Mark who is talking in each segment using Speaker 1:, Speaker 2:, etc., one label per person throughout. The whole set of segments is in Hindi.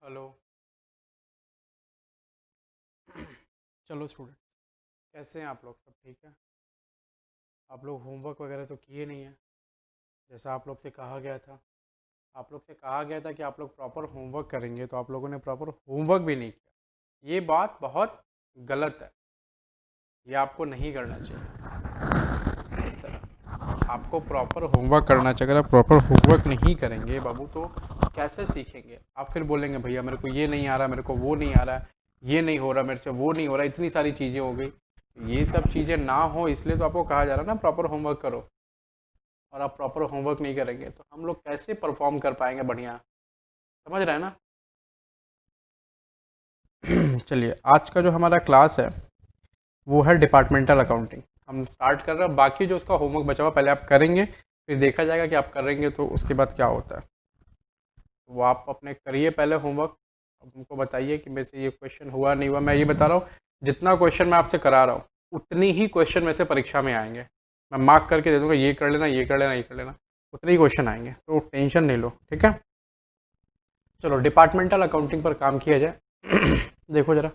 Speaker 1: हेलो। चलो स्टूडेंट, कैसे हैं आप लोग? सब ठीक है? आप लोग होमवर्क वगैरह तो किए नहीं हैं जैसा आप लोग से कहा गया था। आप लोग से कहा गया था कि आप लोग प्रॉपर होमवर्क करेंगे, तो आप लोगों ने प्रॉपर होमवर्क भी नहीं किया। ये बात बहुत गलत है। ये आपको नहीं करना चाहिए इस तरह। आपको प्रॉपर होमवर्क करना चाहिए। अगर आप प्रॉपर होमवर्क नहीं करेंगे बाबू, तो कैसे सीखेंगे? आप फिर बोलेंगे भैया मेरे को ये नहीं आ रहा, मेरे को वो नहीं आ रहा, ये नहीं हो रहा मेरे से, वो नहीं हो रहा, इतनी सारी चीज़ें हो गई। ये सब चीज़ें ना हो इसलिए तो आपको कहा जा रहा है ना प्रॉपर होमवर्क करो। और आप प्रॉपर होमवर्क नहीं करेंगे तो हम लोग कैसे परफॉर्म कर पाएंगे बढ़िया? समझ रहे हैं ना? चलिए, आज का जो हमारा क्लास है वो है डिपार्टमेंटल अकाउंटिंग। हम स्टार्ट कर रहे हैं। बाकी जो उसका होमवर्क बचा हुआ पहले आप करेंगे, फिर देखा जाएगा कि आप करेंगे तो उसके बाद क्या होता है। वो आप अपने करिए पहले होमवर्क। अब हमको बताइए कि मेरे से ये क्वेश्चन हुआ नहीं हुआ। मैं ये बता रहा हूँ, जितना क्वेश्चन मैं आपसे करा रहा हूँ उतनी ही क्वेश्चन में से परीक्षा में आएंगे। मैं मार्क करके दे दूँगा, ये कर लेना, ये कर लेना, ये कर लेना। उतने ही क्वेश्चन आएंगे, तो टेंशन नहीं लो, ठीक है? चलो डिपार्टमेंटल अकाउंटिंग पर काम किया जाए। देखो जरा,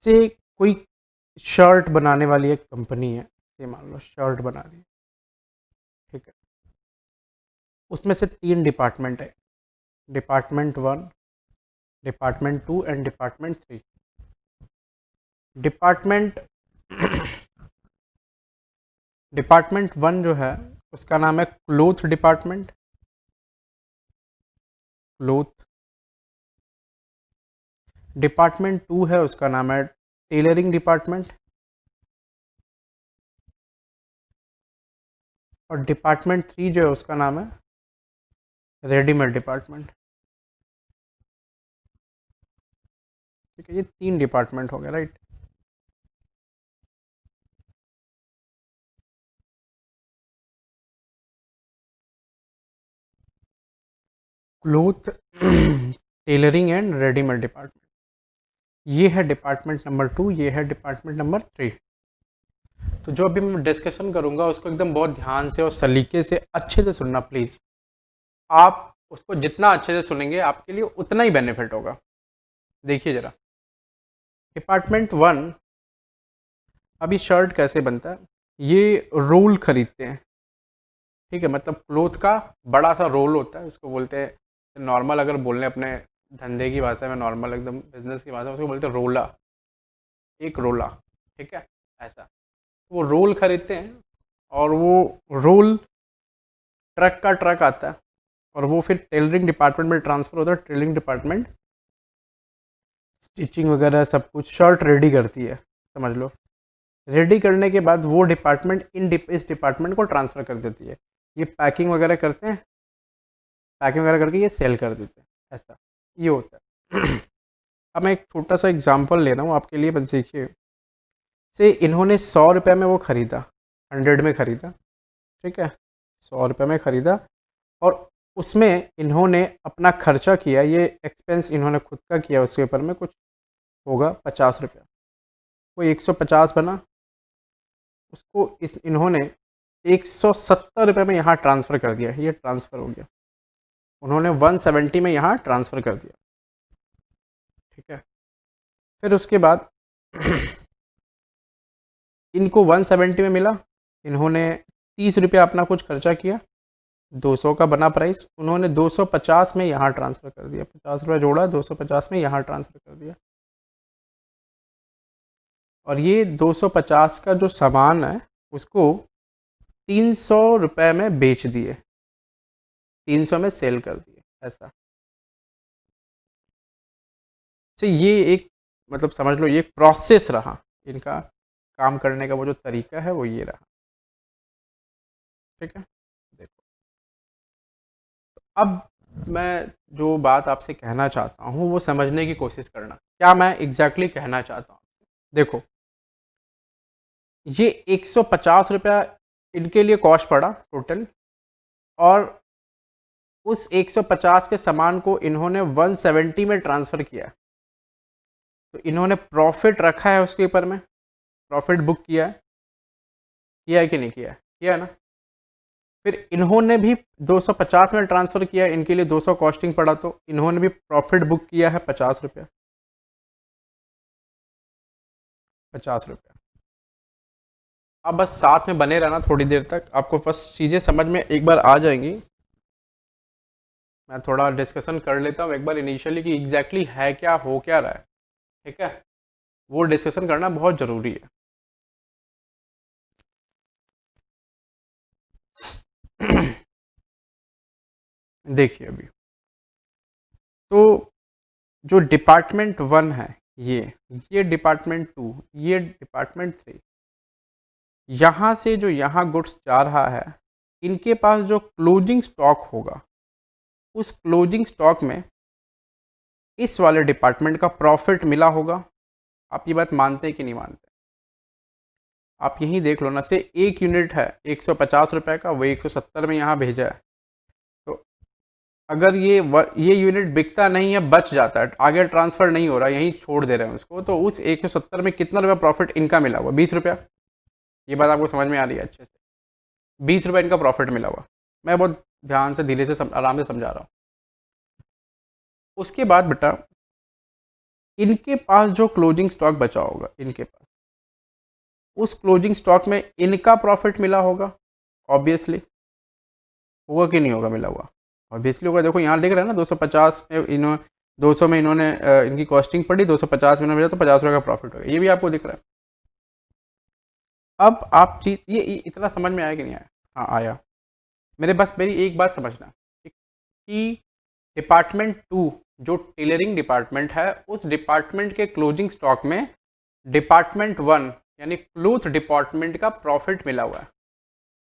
Speaker 1: से कोई शर्ट बनाने वाली एक कंपनी है। ये मान लो शर्ट बना रही है, ठीक है? उसमें से 3 डिपार्टमेंट है। Department 1, department 2 and department 3। Department department 1 जो है उसका नाम है क्लोथ डिपार्टमेंट। क्लोथ। डिपार्टमेंट 2 है उसका नाम है टेलरिंग डिपार्टमेंट। और डिपार्टमेंट 3 जो है उसका नाम है रेडीमेड डिपार्टमेंट। ठीक है, ये 3 डिपार्टमेंट हो गया, right? Cloth, tailoring and readymade department, ये है डिपार्टमेंट नंबर 2, ये है डिपार्टमेंट नंबर 3। तो जो अभी मैं डिस्कशन करूंगा उसको एकदम बहुत ध्यान से और सलीके से अच्छे से सुनना प्लीज़। आप उसको जितना अच्छे से सुनेंगे आपके लिए उतना ही बेनिफिट होगा। देखिए ज़रा, डिपार्टमेंट 1, अभी शर्ट कैसे बनता है? ये रोल खरीदते हैं, ठीक है? मतलब क्लोथ का बड़ा सा रोल होता है, उसको बोलते हैं नॉर्मल, अगर बोलने अपने धंधे की भाषा में, नॉर्मल एकदम बिजनेस की भाषा में उसको बोलते हैं रोला। एक रोला, ठीक है? ऐसा वो रोल खरीदते हैं। और वो रोल ट्रक का ट्रक आता है, और वो फिर टेलरिंग डिपार्टमेंट में ट्रांसफ़र होता है। टेलरिंग डिपार्टमेंट स्टिचिंग वगैरह सब कुछ, शर्ट रेडी करती है, समझ लो। रेडी करने के बाद वो डिपार्टमेंट इस डिपार्टमेंट को ट्रांसफ़र कर देती है। ये पैकिंग वगैरह करते हैं, पैकिंग वगैरह करके ये सेल कर देते हैं। ऐसा ये होता है। अब मैं एक छोटा सा एग्जांपल ले रहा हूँ आपके लिए, बस देखिए। से इन्होंने 100 रुपये में वो ख़रीदा, 100 में ख़रीदा, ठीक है? 100 रुपये में ख़रीदा, और उसमें इन्होंने अपना खर्चा किया, ये एक्सपेंस इन्होंने खुद का किया। उस पेपर में कुछ होगा 50 रुपया, वो 150 बना। उसको इन्होंने 170 रुपये में यहाँ ट्रांसफ़र कर दिया। ये ट्रांसफ़र हो गया। उन्होंने 170 में यहाँ ट्रांसफ़र कर दिया, ठीक है? फिर उसके बाद इनको 170 में मिला। इन्होंने 30 रुपया अपना कुछ खर्चा किया, 200 का बना प्राइस। उन्होंने 250 में यहाँ ट्रांसफ़र कर दिया। 50 रुपया जोड़ा, 250 में यहाँ ट्रांसफ़र कर दिया। और ये 250 का जो सामान है उसको 300 रुपये में बेच दिए, 300 में सेल कर दिए। ऐसा से ये एक, मतलब समझ लो, ये प्रोसेस रहा इनका। काम करने का वो जो तरीका है वो ये रहा, ठीक है? देखो, अब मैं जो बात आपसे कहना चाहता हूँ वो समझने की कोशिश करना, क्या मैं एग्जैक्टली कहना चाहता हूँ। देखो, ये 150 रुपया इनके लिए कॉस्ट पड़ा टोटल, और उस 150 के सामान को इन्होंने 170 में ट्रांसफ़र किया। तो इन्होंने प्रॉफिट रखा है उसके ऊपर में, प्रॉफिट बुक किया है कि नहीं किया है? किया है ना? फिर इन्होंने भी 250 में ट्रांसफ़र किया, इनके लिए 200 कॉस्टिंग पड़ा, तो इन्होंने भी प्रॉफिट बुक किया है 50 रुपया, 50 रुपया। आप बस साथ में बने रहना थोड़ी देर तक, आपको बस चीज़ें समझ में एक बार आ जाएंगी। मैं थोड़ा डिस्कशन कर लेता हूँ एक बार इनिशियली कि एग्जैक्टली है क्या, हो क्या रहा है, ठीक है। वो डिस्कशन करना बहुत ज़रूरी है। देखिए अभी तो जो डिपार्टमेंट 1 है, ये डिपार्टमेंट 2, ये डिपार्टमेंट 3, यहाँ से जो यहाँ गुड्स जा रहा है, इनके पास जो क्लोजिंग स्टॉक होगा, उस क्लोजिंग स्टॉक में इस वाले डिपार्टमेंट का प्रॉफिट मिला होगा। आप ये बात मानते हैं कि नहीं मानते? आप यहीं देख लो ना, से एक यूनिट है 150 रुपये का, वो 170 में यहाँ भेजा है। तो अगर ये यूनिट बिकता नहीं है, बच जाता है, आगे ट्रांसफ़र नहीं हो रहा, यहीं छोड़ दे रहे हैं उसको, तो उस 170 में कितना रुपया प्रॉफिट इनका मिला हुआ? 20 रुपया। ये बात आपको समझ में आ रही है अच्छे से? 20 रुपये इनका प्रॉफिट मिला हुआ। मैं बहुत ध्यान से, धीरे से, आराम से समझा रहा हूँ। उसके बाद बेटा, इनके पास जो क्लोजिंग स्टॉक बचा होगा, इनके पास उस क्लोजिंग स्टॉक में इनका प्रॉफिट मिला होगा, ऑब्वियसली होगा कि नहीं होगा? मिला हुआ ऑब्वियसली होगा। देखो यहाँ लिख रहे हैं ना, 250 में 200 में इन्होंने इनकी कॉस्टिंग पड़ी, 250 में इन्होंने भेजा, तो 50 रुपये का प्रॉफिट होगा, ये भी आपको दिख रहा है। अब आप चीज़ ये इतना समझ में आया कि नहीं आया? हाँ आया। मेरी एक बात समझना कि डिपार्टमेंट 2 जो टेलरिंग डिपार्टमेंट है, उस डिपार्टमेंट के क्लोजिंग स्टॉक में डिपार्टमेंट 1 यानी क्लोथ डिपार्टमेंट का प्रॉफिट मिला हुआ है,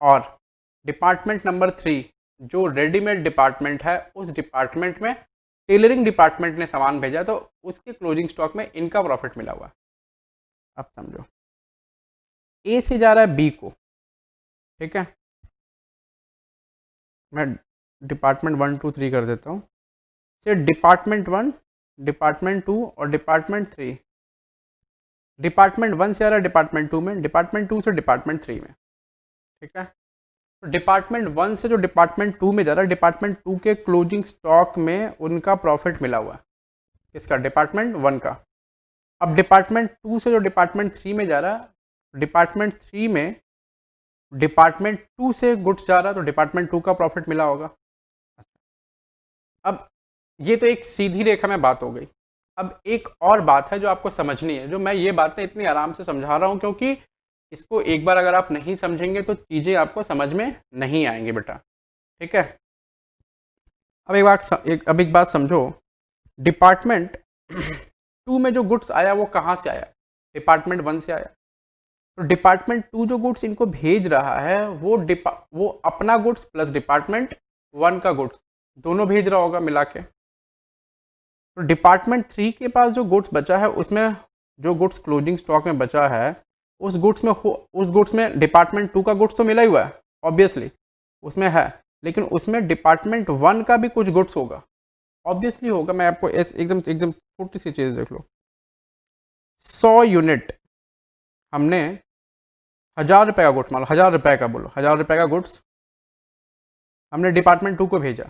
Speaker 1: और डिपार्टमेंट नंबर 3 जो रेडीमेड डिपार्टमेंट है, उस डिपार्टमेंट में टेलरिंग डिपार्टमेंट ने सामान भेजा, तो उसके क्लोजिंग स्टॉक में इनका प्रॉफिट मिला हुआ है। अब समझो, ए से जा रहा है बी को, ठीक है। मैं डिपार्टमेंट 1 2 3 कर देता हूँ। से डिपार्टमेंट 1, डिपार्टमेंट 2 और डिपार्टमेंट 3, डिपार्टमेंट 1 से आ रहा है डिपार्टमेंट 2 में, डिपार्टमेंट 2 से डिपार्टमेंट 3 में, ठीक है। तो डिपार्टमेंट 1 से जो डिपार्टमेंट 2 में जा रहा है, डिपार्टमेंट 2 के क्लोजिंग स्टॉक में उनका प्रॉफिट मिला हुआ है। किसका? डिपार्टमेंट 1 का। अब डिपार्टमेंट 2 से जो डिपार्टमेंट 3 में जा रहा है, डिपार्टमेंट 3 में डिपार्टमेंट 2 से गुड्स जा रहा है, तो डिपार्टमेंट 2 का प्रॉफिट मिला होगा। अब ये तो एक सीधी रेखा में बात हो गई। अब एक और बात है जो आपको समझनी है, जो मैं ये बातें इतनी आराम से समझा रहा हूँ, क्योंकि इसको एक बार अगर आप नहीं समझेंगे तो चीज़ें आपको समझ में नहीं आएंगी बेटा, ठीक है। अब एक बात समझो, डिपार्टमेंट 2 में जो गुड्स आया वो कहाँ से आया? डिपार्टमेंट 1 से आया। तो डिपार्टमेंट 2 जो गुड्स इनको भेज रहा है, वो अपना गुड्स प्लस डिपार्टमेंट 1 का गुड्स दोनों भेज रहा होगा मिला के। तो डिपार्टमेंट 3 के पास जो गुड्स बचा है, उसमें जो गुड्स क्लोजिंग स्टॉक में बचा है, उस गुड्स में डिपार्टमेंट 2 का गुड्स तो मिला ही हुआ है, ऑब्वियसली उसमें है, लेकिन उसमें डिपार्टमेंट 1 का भी कुछ गुड्स होगा, ऑब्वियसली होगा। मैं आपको एकदम एकदम छोटी सी चीज़ देख लो, 100 यूनिट हमने 1000 रुपये का गुड्स, मान लो 1000 रुपये का, बोलो 1000 रुपये का गुड्स हमने डिपार्टमेंट 2 को भेजा,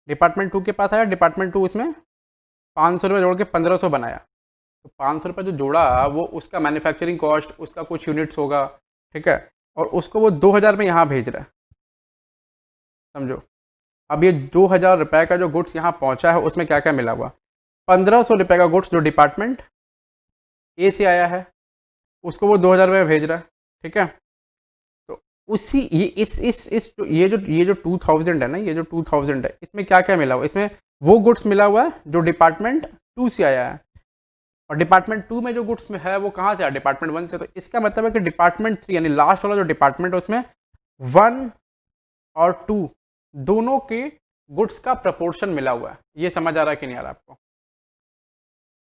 Speaker 1: डिपार्टमेंट 2 के पास आया, डिपार्टमेंट 2 उसमें 500 रुपये जोड़ के 1500 बनाया। तो 500 रुपये जो जोड़ा, वो उसका मैन्युफैक्चरिंग कॉस्ट, उसका कुछ यूनिट्स होगा, ठीक है, और उसको वो 2000 में यहाँ भेज रहा है, समझो। अब ये 2000 रुपये का जो गुड्स यहाँ पहुँचा है, उसमें क्या क्या मिला हुआ? 1500 रुपये का गुड्स जो डिपार्टमेंट ए से आया है, उसको वो 2000 रुपये में भेज रहा है, ठीक है। तो उसी ये इस ये जो 2000 है ना, ये जो 2000 है, इसमें क्या क्या मिला हुआ? इसमें वो गुड्स मिला हुआ है जो डिपार्टमेंट 2 से आया है, और डिपार्टमेंट 2 में जो गुड्स में है वो कहाँ से आया? डिपार्टमेंट 1 से। तो इसका मतलब है कि डिपार्टमेंट 3 यानी लास्ट वाला जो डिपार्टमेंट है, उसमें 1 और 2 दोनों के गुड्स का प्रपोर्शन मिला हुआ है। ये समझ आ रहा है कि नहीं आ रहा आपको?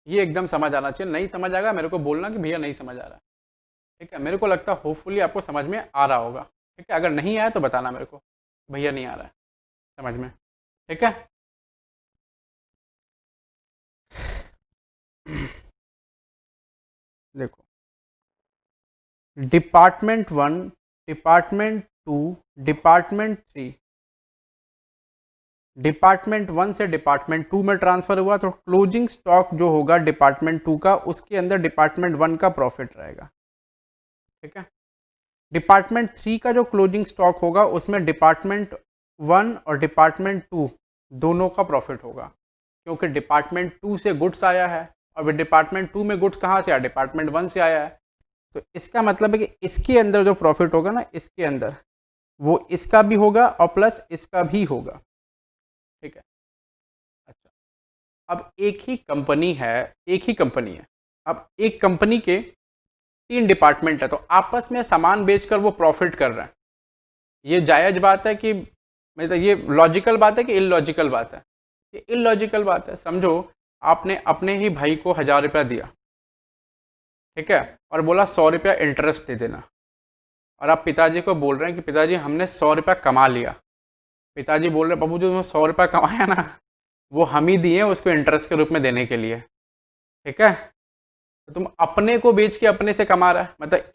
Speaker 1: ये एकदम समझ आना चाहिए। नहीं समझ आएगा मेरे को बोलना कि भैया नहीं समझ आ रहा, ठीक है। मेरे को लगता है होपफुली आपको समझ में आ रहा होगा, ठीक है। अगर नहीं आया तो बताना मेरे को, भैया नहीं आ रहा है समझ में, ठीक है। देखो, department 1, department two department 3 department 1 से डिपार्टमेंट 2 में ट्रांसफ़र हुआ, तो क्लोजिंग स्टॉक जो होगा डिपार्टमेंट 2 का, उसके अंदर डिपार्टमेंट 1 का प्रॉफिट रहेगा। ठीक है। डिपार्टमेंट 3 का जो क्लोजिंग स्टॉक होगा उसमें डिपार्टमेंट 1 और डिपार्टमेंट 2 दोनों का प्रॉफिट होगा, क्योंकि डिपार्टमेंट 2 से गुड्स आया है और डिपार्टमेंट 2 में गुड्स कहाँ से आया, डिपार्टमेंट 1 से आया है। तो इसका मतलब है कि इसके अंदर जो प्रॉफिट होगा ना, इसके अंदर वो इसका भी होगा और प्लस इसका भी होगा। ठीक है। अच्छा, अब एक ही कंपनी है, अब एक कंपनी के 3 डिपार्टमेंट है, तो आपस में सामान बेचकर वो प्रॉफिट कर रहे हैं। ये जायज़ बात है कि, मतलब ये लॉजिकल बात है कि इलॉजिकल बात है? ये इलॉजिकल बात है। समझो आपने अपने ही भाई को 1000 रुपया दिया, ठीक है, और बोला 100 रुपया इंटरेस्ट दे देना, और आप पिताजी को बोल रहे हैं कि पिताजी हमने 100 रुपया कमा लिया। पिताजी बोल रहे हैं बाबू जो तुमने 100 रुपया कमाया ना, वो हम ही दिए उसको इंटरेस्ट के रूप में देने के लिए। ठीक है। तो तुम अपने को बेच के अपने से कमा रहा है, मतलब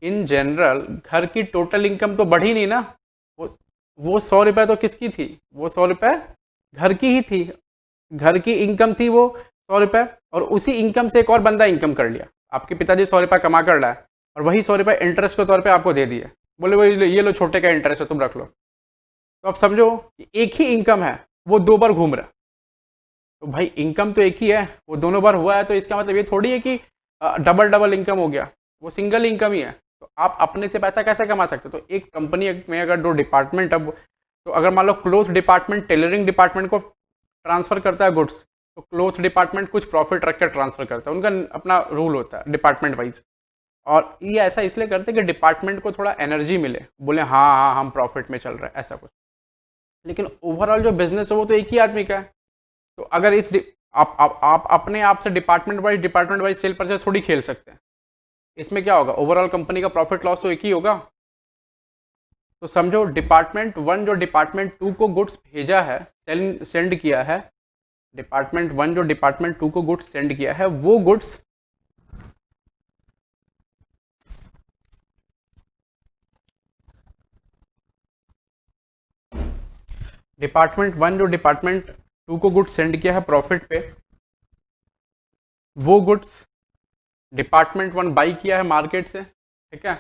Speaker 1: इन जनरल घर की टोटल इनकम तो बढ़ी नहीं ना। वो 100 रुपया तो किसकी थी, वो 100 रुपये घर की ही थी, घर की इनकम थी वो 100 रुपये, और उसी इनकम से एक और बंदा इनकम कर लिया। आपके पिताजी 100 रुपया कमा कर रहा है और वही 100 रुपये इंटरेस्ट के तौर पे आपको दे दिए, बोले वही ये लो छोटे का इंटरेस्ट है तुम रख लो। तो आप समझो कि एक ही इनकम है, वो 2 बार घूम रहा है। तो भाई इनकम तो एक ही है, वो दोनों बार हुआ है, तो इसका मतलब ये थोड़ी है कि डबल इनकम हो गया, वो सिंगल इनकम ही है। तो आप अपने से पैसा कैसे कमा सकते हो? तो एक कंपनी में अगर 2 डिपार्टमेंट, अब तो अगर मान लो क्लोथ डिपार्टमेंट टेलरिंग डिपार्टमेंट को ट्रांसफ़र करता है गुड्स, तो क्लोथ डिपार्टमेंट कुछ प्रॉफिट रख कर ट्रांसफ़र करता है, उनका अपना रूल होता है डिपार्टमेंट वाइज। और ये ऐसा इसलिए करते हैं कि डिपार्टमेंट को थोड़ा एनर्जी मिले, बोले हाँ हाँ हम प्रॉफिट में चल रहे हैं, ऐसा कुछ। लेकिन ओवरऑल जो बिजनेस है वो तो एक ही आदमी का है। तो अगर आप अपने आप से डिपार्टमेंट वाइज सेल परचेस थोड़ी खेल सकते हैं। इसमें क्या होगा, ओवरऑल कंपनी का प्रॉफिट लॉस तो एक ही होगा। तो समझो डिपार्टमेंट 1 जो डिपार्टमेंट 2 को गुड्स भेजा है, सेंड किया है, डिपार्टमेंट 1 जो डिपार्टमेंट 2 को गुड्स सेंड किया है, वो गुड्स डिपार्टमेंट 1 जो डिपार्टमेंट 2 को गुड्स सेंड किया है प्रॉफिट पे, वो गुड्स डिपार्टमेंट 1 बाई किया है मार्केट से। ठीक है।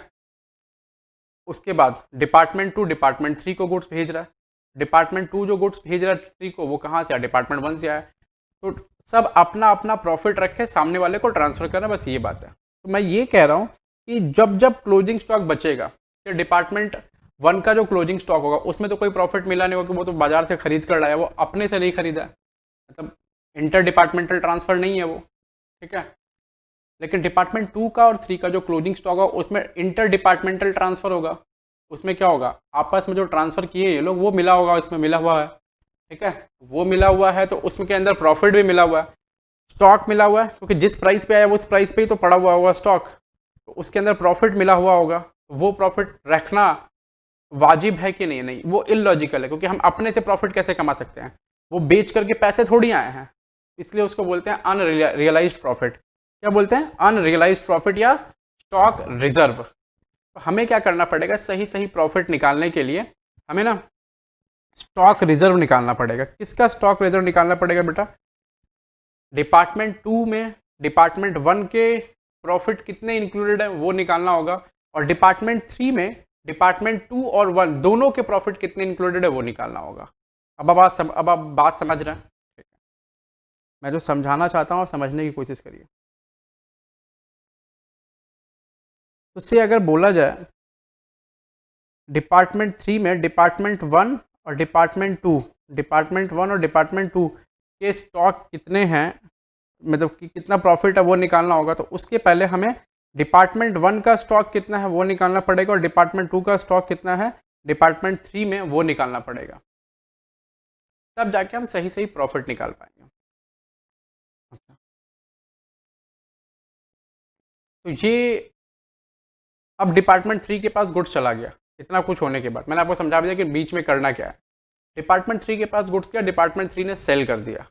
Speaker 1: उसके बाद डिपार्टमेंट 2 डिपार्टमेंट 3 को गुड्स भेज रहा है, डिपार्टमेंट 2 जो गुड्स भेज रहा है 3 को, वो कहाँ से आया, डिपार्टमेंट 1 से आया। तो सब अपना अपना प्रॉफिट रखे सामने वाले को ट्रांसफ़र करना, बस ये बात है। तो मैं ये कह रहा हूँ कि जब जब क्लोजिंग स्टॉक बचेगा, तो डिपार्टमेंट 1 का जो क्लोजिंग स्टॉक होगा उसमें तो कोई प्रॉफिट मिला नहीं होगा, वो तो बाजार से खरीद कर लाया, वो अपने से नहीं खरीदा, मतलब इंटर डिपार्टमेंटल ट्रांसफ़र नहीं है वो। ठीक है। लेकिन डिपार्टमेंट 2 का और 3 का जो क्लोजिंग स्टॉक होगा उसमें इंटर डिपार्टमेंटल ट्रांसफ़र होगा। उसमें क्या होगा, आपस में जो ट्रांसफ़र किए ये लोग, वो मिला होगा, इसमें मिला हुआ है। ठीक है। वो मिला हुआ है तो उसमें के अंदर प्रॉफिट भी मिला हुआ है, स्टॉक मिला हुआ है, क्योंकि जिस प्राइस पे आया वो उस प्राइस पे ही तो पड़ा हुआ होगा स्टॉक, तो उसके अंदर प्रॉफिट मिला हुआ होगा। वो प्रॉफिट रखना वाजिब है कि नहीं? नहीं, वो इलॉजिकल है, क्योंकि हम अपने से प्रॉफिट कैसे कमा सकते हैं? वो बेच करके पैसे थोड़ी आए हैं, इसलिए उसको बोलते हैं अनरियलाइज्ड प्रॉफिट। क्या बोलते हैं? अनरियलाइज्ड प्रॉफिट या स्टॉक रिजर्व। तो हमें क्या करना पड़ेगा, सही सही प्रॉफिट निकालने के लिए हमें ना स्टॉक रिजर्व निकालना पड़ेगा। किसका स्टॉक रिजर्व निकालना पड़ेगा बेटा? डिपार्टमेंट 2 में डिपार्टमेंट 1 के प्रॉफिट कितने इंक्लूडेड है वो निकालना होगा, और डिपार्टमेंट 3 में डिपार्टमेंट 2 और 1 दोनों के प्रॉफिट कितने इंक्लूडेड है वो निकालना होगा। अब आप बात समझ रहे हैं? ठीक है। मैं जो समझाना चाहता हूँ आप समझने की कोशिश करिए। तो से अगर बोला जाए डिपार्टमेंट 3 में डिपार्टमेंट 1 और डिपार्टमेंट 2 के स्टॉक कितने हैं, मतलब कि कितना प्रॉफिट है वो निकालना होगा। तो उसके पहले हमें डिपार्टमेंट 1 का स्टॉक कितना है वो निकालना पड़ेगा, और डिपार्टमेंट 2 का स्टॉक कितना है डिपार्टमेंट 3 में वो निकालना पड़ेगा, तब जाके हम सही सही प्रॉफिट निकाल पाएंगे। अच्छा, तो ये अब डिपार्टमेंट 3 के पास गुड्स चला गया, इतना कुछ होने के बाद मैंने आपको समझा दिया कि बीच में करना क्या है। डिपार्टमेंट 3 के पास गुड्स गया, डिपार्टमेंट 3 ने सेल कर दिया।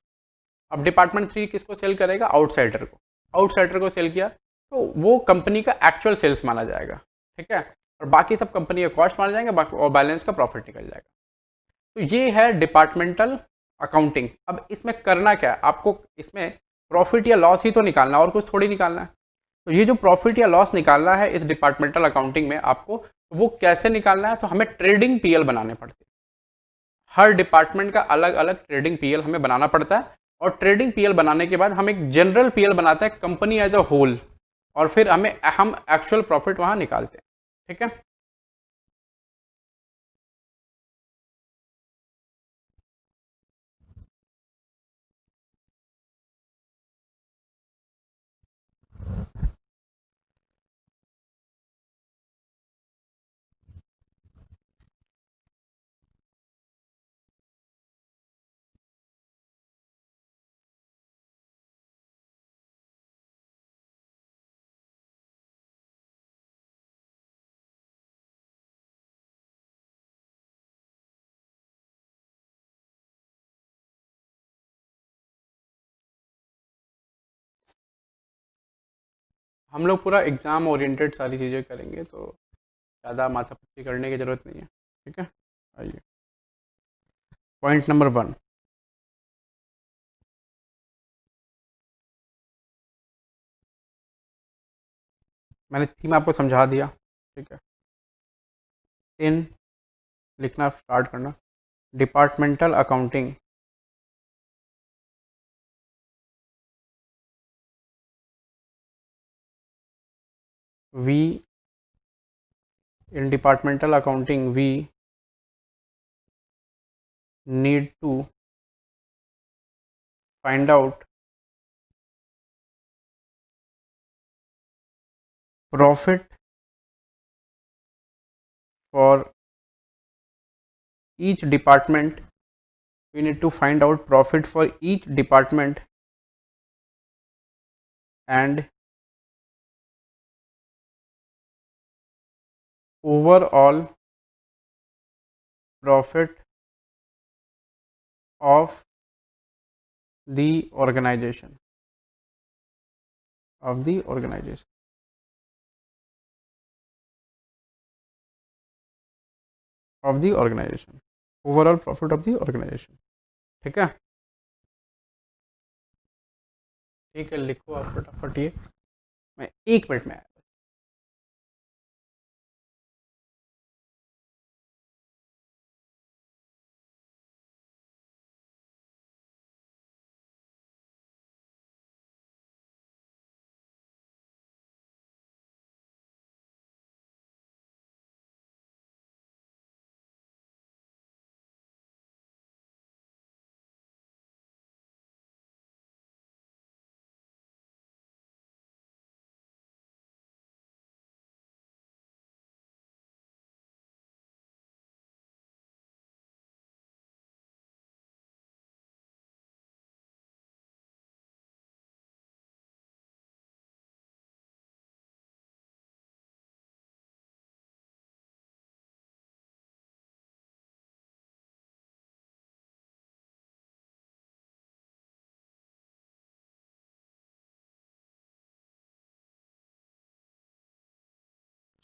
Speaker 1: अब डिपार्टमेंट 3 किसको सेल करेगा? आउटसाइडर को। आउटसाइडर को सेल किया तो वो कंपनी का एक्चुअल सेल्स माना जाएगा। ठीक है। और बाकी सब कंपनी का कॉस्ट मारे जाएंगे, बाकी और बैलेंस का प्रॉफिट निकल जाएगा। तो ये है डिपार्टमेंटल अकाउंटिंग। अब इसमें करना क्या है, आपको इसमें प्रॉफिट या लॉस ही तो निकालना, और कुछ थोड़ी निकालना है। तो ये जो प्रॉफिट या लॉस निकालना है इस डिपार्टमेंटल अकाउंटिंग में आपको, तो वो कैसे निकालना है, तो हमें ट्रेडिंग पीएल बनाने पड़ते हैं। हर डिपार्टमेंट का अलग अलग ट्रेडिंग पीएल हमें बनाना पड़ता है, और ट्रेडिंग पीएल बनाने के बाद हम एक जनरल पीएल बनाते हैं कंपनी एज अ होल, और फिर हम एक्चुअल प्रॉफिट वहां निकालते हैं। ठीक है। हम लोग पूरा एग्जाम ओरिएंटेड सारी चीज़ें करेंगे, तो ज़्यादा माथापच्ची करने की ज़रूरत नहीं है। ठीक है, आइए पॉइंट नंबर 1। मैंने थीम आपको समझा दिया। ठीक है, इन लिखना स्टार्ट करना, departmental accounting we in departmental accounting we need to find out profit for each department. We need to find out profit for each department and overall profit of the organization, of the organization, of the organization, overall profit of the organization। ठीक है, ठीक है, लिखो आप फटाफट ये, मैं 1 मिनट में आया।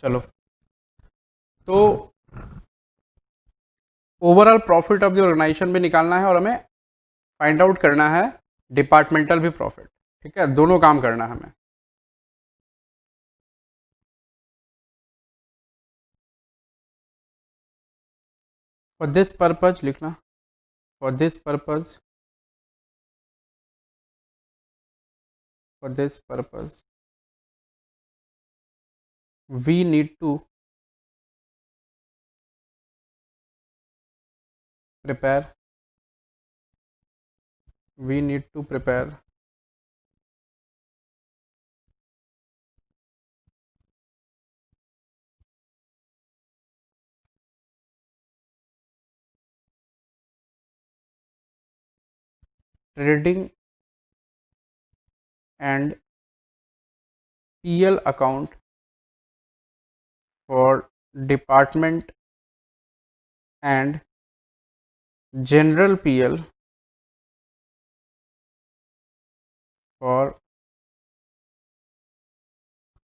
Speaker 1: चलो, तो overall profit of the organisation भी निकालना है, और हमें फाइंड आउट करना है डिपार्टमेंटल भी प्रॉफिट। ठीक है, दोनों काम करना है हमें। फॉर दिस पर्पज लिखना, for this purpose, for this purpose we need to prepare, we need to prepare trading and PL account for department and general PL for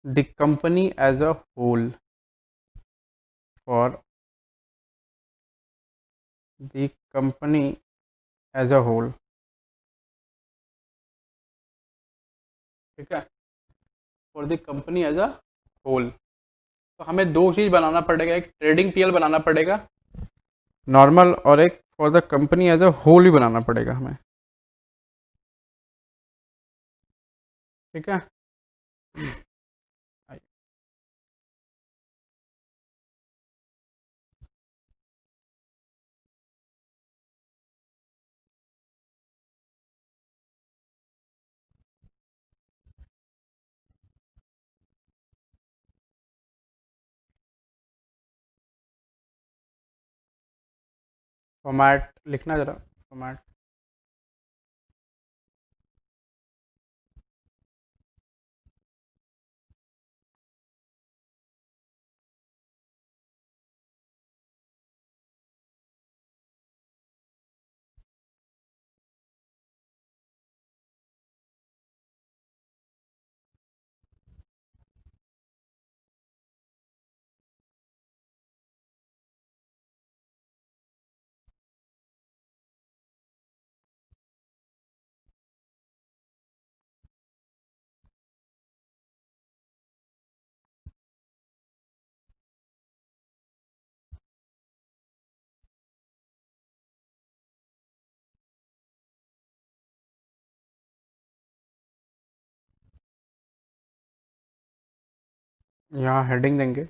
Speaker 1: the company as a whole। For the company as a whole. ठीक है, for the company as a whole. तो हमें दो चीज़ बनाना पड़ेगा, एक ट्रेडिंग पीएल बनाना पड़ेगा नॉर्मल, और एक for the company as a whole ही बनाना पड़ेगा हमें। ठीक है, फॉर्मेट लिखना जरा, फॉर्मेट। यहाँ हेडिंग देंगे,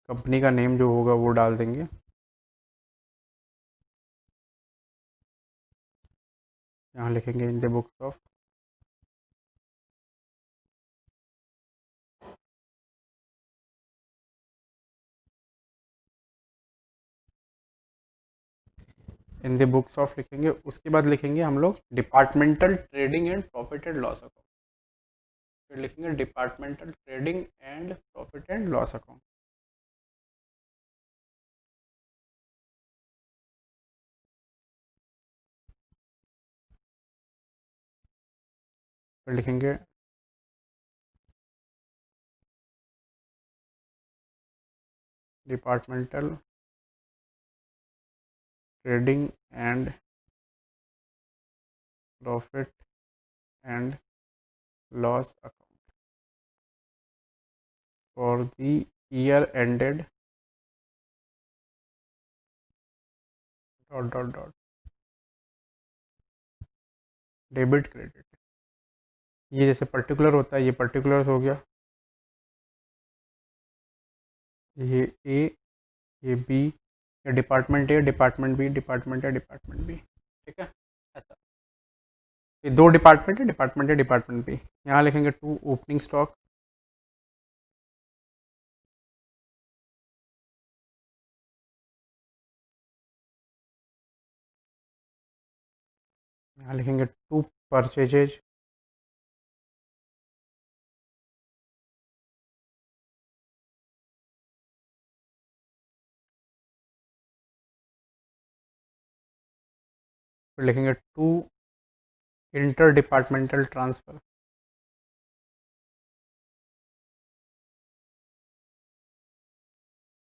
Speaker 1: कंपनी का नेम जो होगा वो डाल देंगे। यहाँ लिखेंगे in the books of in the books of लिखेंगे। उसके बाद लिखेंगे हम लोग departmental trading and profit and loss account. फिर लिखेंगे departmental trading and profit and loss account. फिर लिखेंगे departmental trading and profit and loss account for the year ended dot dot dot debit credit. ये जैसे पर्टिकुलर होता है, ये पर्टिकुलर्स हो गया, ये ए, ये बी, या department A, department B, department A, department B. ठीक है, ऐसा। ये दो डिपार्टमेंट है, डिपार्टमेंट ए, डिपार्टमेंट बी। यहाँ लिखेंगे टू ओपनिंग स्टॉक, यहाँ लिखेंगे टू परचेजेज, फिर लिखेंगे to inter departmental transfer,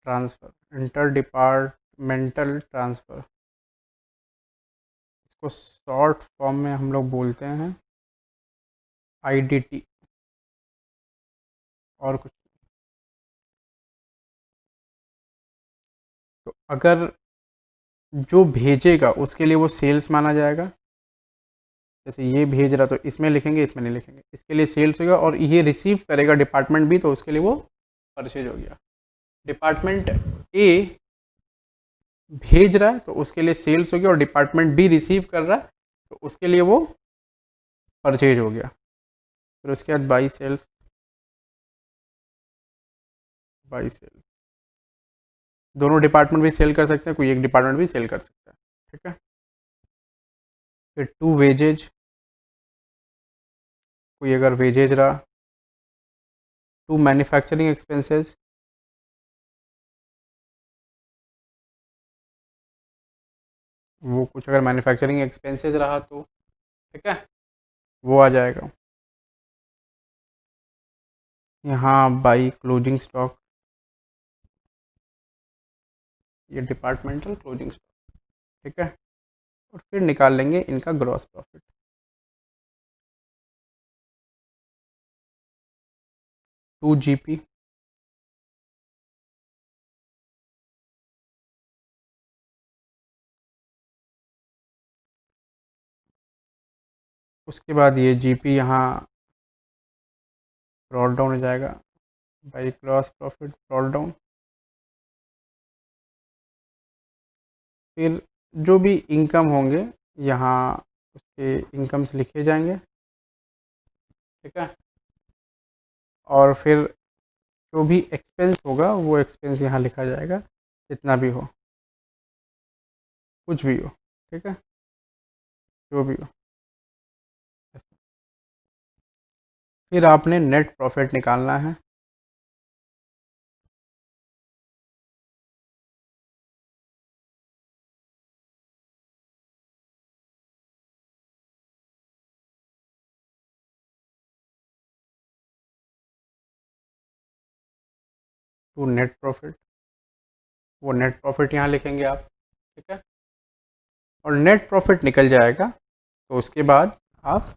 Speaker 1: transfer inter departmental transfer. इसको शॉर्ट फॉर्म में हम लोग बोलते हैं आईडीटी, और कुछ। तो अगर जो भेजेगा उसके लिए वो सेल्स माना जाएगा। जैसे ये भेज रहा, तो इसमें लिखेंगे, इसमें नहीं लिखेंगे, इसके लिए सेल्स होगा। और ये रिसीव करेगा डिपार्टमेंट बी, तो उसके लिए वो परचेज हो गया। डिपार्टमेंट ए भेज रहा है तो उसके लिए सेल्स हो गया, और डिपार्टमेंट बी रिसीव कर रहा है तो उसके लिए वो परचेज हो गया। फिर उसके बाद बाई सेल्स, बाई सेल्स। दोनों डिपार्टमेंट भी सेल कर सकते हैं, कोई एक डिपार्टमेंट भी सेल कर सकता है। ठीक है, फिर टू वेजेज, कोई अगर वेजेज रहा। टू मैन्युफैक्चरिंग एक्सपेंसेस, वो कुछ अगर मैन्युफैक्चरिंग एक्सपेंसेस रहा तो ठीक है, वो आ जाएगा। यहाँ बाई क्लोजिंग स्टॉक, ये डिपार्टमेंटल क्लोजिंग स्टॉक, ठीक है। और फिर निकाल लेंगे इनका ग्रॉस प्रॉफिट। टू जीपी उसके बाद ये जीपी यहाँ ब्रॉड डाउन हो जाएगा by gross profit brought down. फिर जो भी इनकम होंगे यहाँ उसके इनकम्स लिखे जाएंगे, ठीक है। और फिर जो भी एक्सपेंस होगा वो एक्सपेंस यहाँ लिखा जाएगा, जितना भी हो, कुछ भी हो, ठीक है, जो भी हो। फिर आपने नेट प्रॉफिट निकालना है। टू नेट प्रॉफिट, वो नेट प्रॉफिट यहाँ लिखेंगे आप, ठीक है। और नेट प्रॉफिट निकल जाएगा तो उसके बाद आप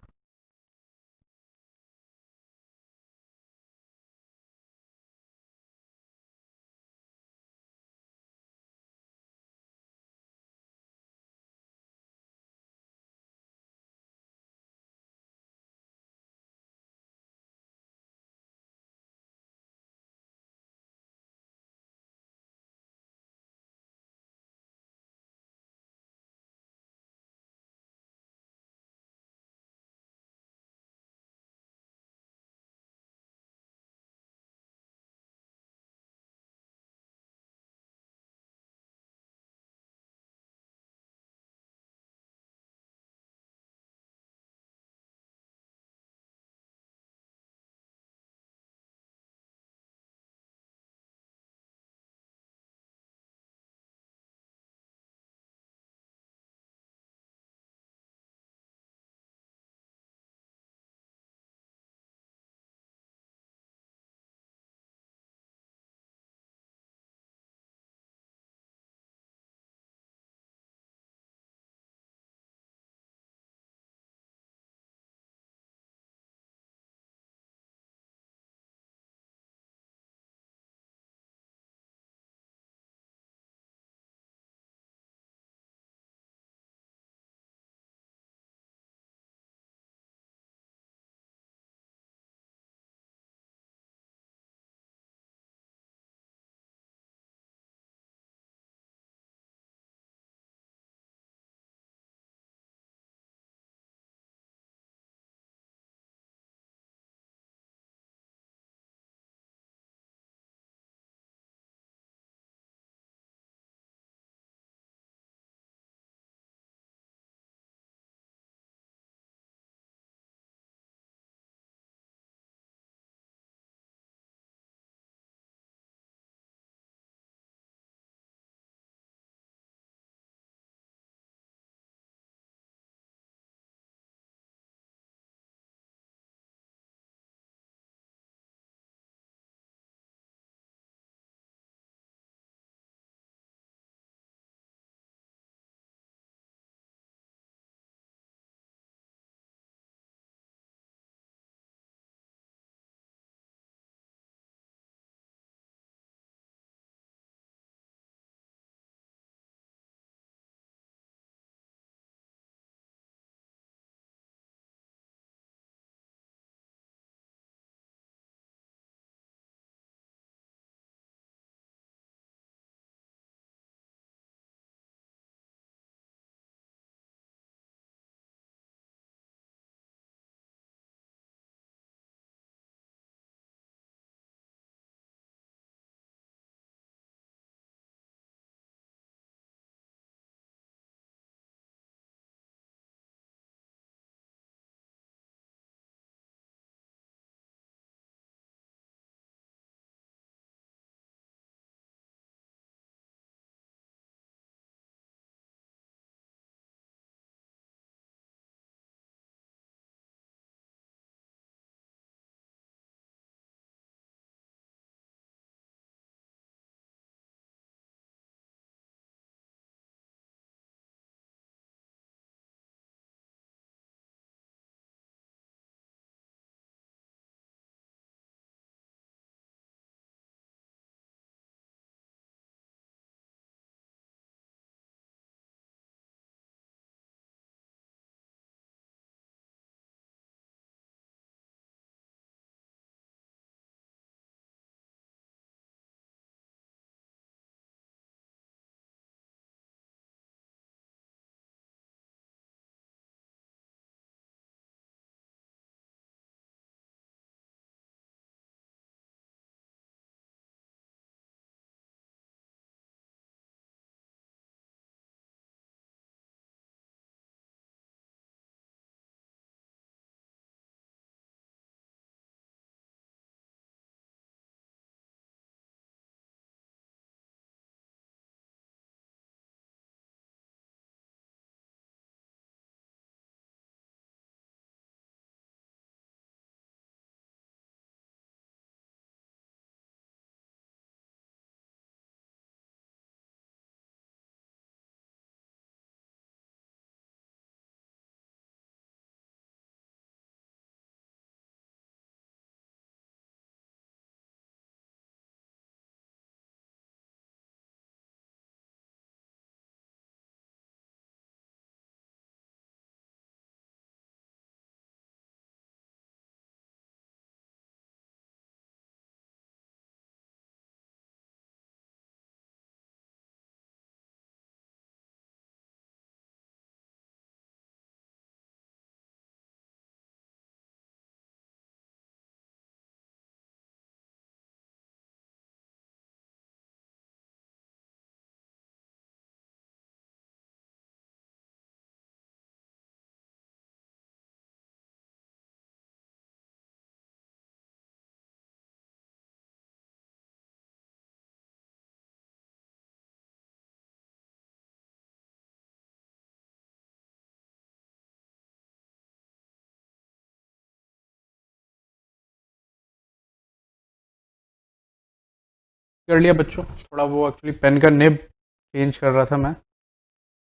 Speaker 1: कर लिया बच्चों? थोड़ा वो एक्चुअली पेन का निब चेंज कर रहा था मैं।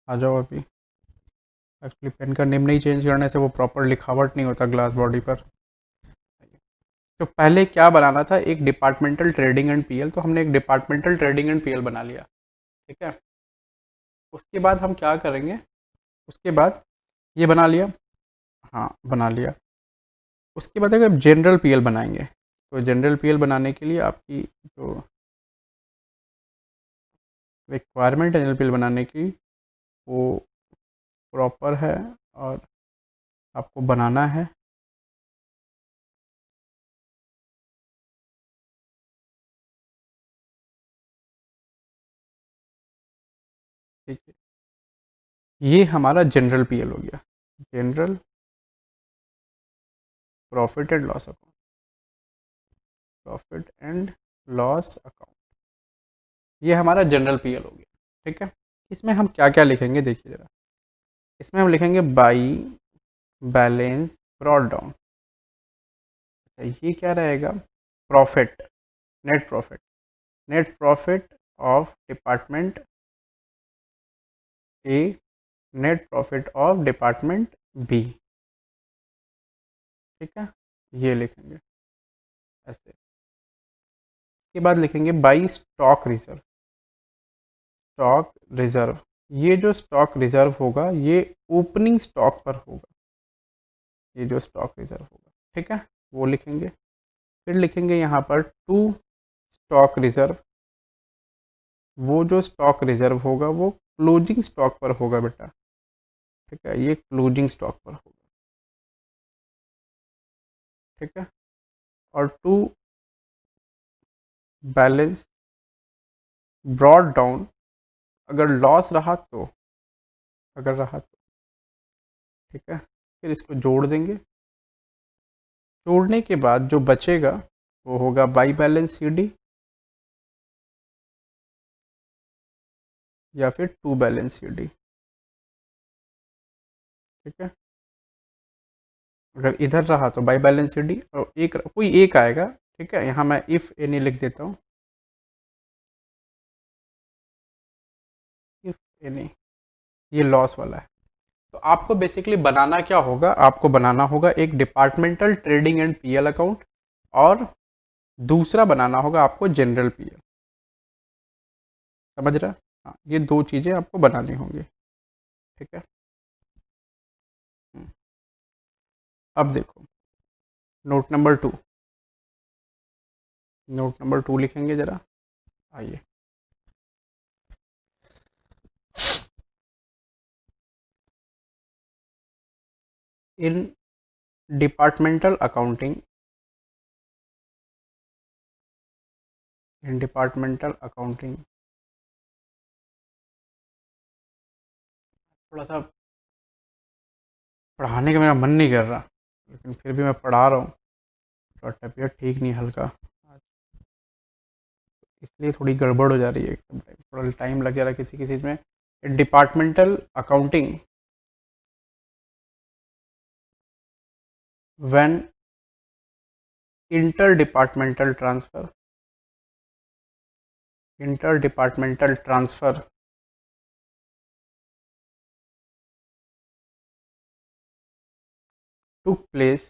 Speaker 1: आ जाओ अभी। एक्चुअली पेन का निब नहीं चेंज करने से वो प्रॉपर लिखावट नहीं होता ग्लास बॉडी पर। तो पहले क्या बनाना था, एक डिपार्टमेंटल ट्रेडिंग एंड पीएल, तो हमने एक डिपार्टमेंटल ट्रेडिंग एंड पीएल बना लिया। ठीक है, उसके बाद हम क्या करेंगे, उसके बाद ये बना लिया, हाँ बना लिया। उसके बाद अगर जनरल पीएल बनाएंगे, तो जनरल पीएल बनाने के लिए आपकी जो रिक्वायरमेंट है जनरल पीएल बनाने की वो प्रॉपर है और आपको बनाना है। ठीक है, ये हमारा जनरल पीएल हो गया, general profit and loss account, profit and loss account, ये हमारा जनरल पीएल हो गया। ठीक है, इसमें हम क्या क्या लिखेंगे देखिए ज़रा। इसमें हम लिखेंगे बाई बैलेंस ब्रॉड डाउन। ये क्या रहेगा, profit, net profit, net profit of department A, net profit of department B. ठीक है, ये लिखेंगे ऐसे। के बाद लिखेंगे by stock reserve, stock reserve, ये जो स्टॉक रिजर्व होगा ये ओपनिंग स्टॉक पर होगा, ये जो स्टॉक रिजर्व होगा। ठीक है, वो लिखेंगे। फिर लिखेंगे यहाँ पर टू स्टॉक रिजर्व, वो जो स्टॉक रिजर्व होगा वो क्लोजिंग स्टॉक पर होगा बेटा। ठीक है, ये क्लोजिंग स्टॉक पर होगा। ठीक है, और टू बैलेंस ब्रॉड डाउन, अगर लॉस रहा तो, अगर रहा तो। ठीक है, फिर इसको जोड़ देंगे। जोड़ने के बाद जो बचेगा वो होगा बाई बैलेंस सी डी या फिर टू बैलेंस सी डी। ठीक है, अगर इधर रहा तो बाई बैलेंस सी डी और एक कोई एक आएगा। ठीक है, यहाँ मैं इफ़ एनी लिख देता हूँ, इफ़ एनी, ये लॉस वाला है। तो आपको बेसिकली बनाना क्या होगा, आपको बनाना होगा एक departmental trading and PL account और दूसरा बनाना होगा आपको जनरल पीएल। समझ रहा? हाँ, ये दो चीज़ें आपको बनानी होंगी। ठीक है, अब देखो note number two, note number two लिखेंगे ज़रा, आइए। इन डिपार्टमेंटल अकाउंटिंग, इन डिपार्टमेंटल अकाउंटिंग, थोड़ा सा पढ़ाने का मेरा मन नहीं कर रहा, लेकिन फिर भी मैं पढ़ा रहा हूँ। थोड़ा तबीयत ठीक नहीं, हल्का आज, इसलिए थोड़ी गड़बड़ हो जा रही है एकदम टाइम, थोड़ा टाइम लग जा रहा है किसी किसी चीज़ में। Departmental accounting when inter departmental transfer, inter departmental transfer took place,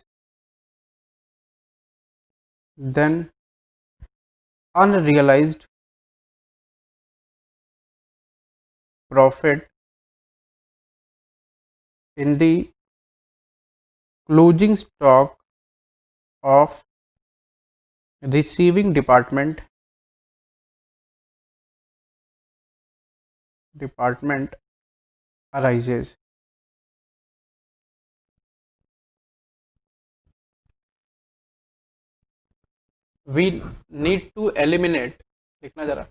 Speaker 1: then unrealized profit in the closing stock of receiving department arises. We need to eliminate, लिखना जरा,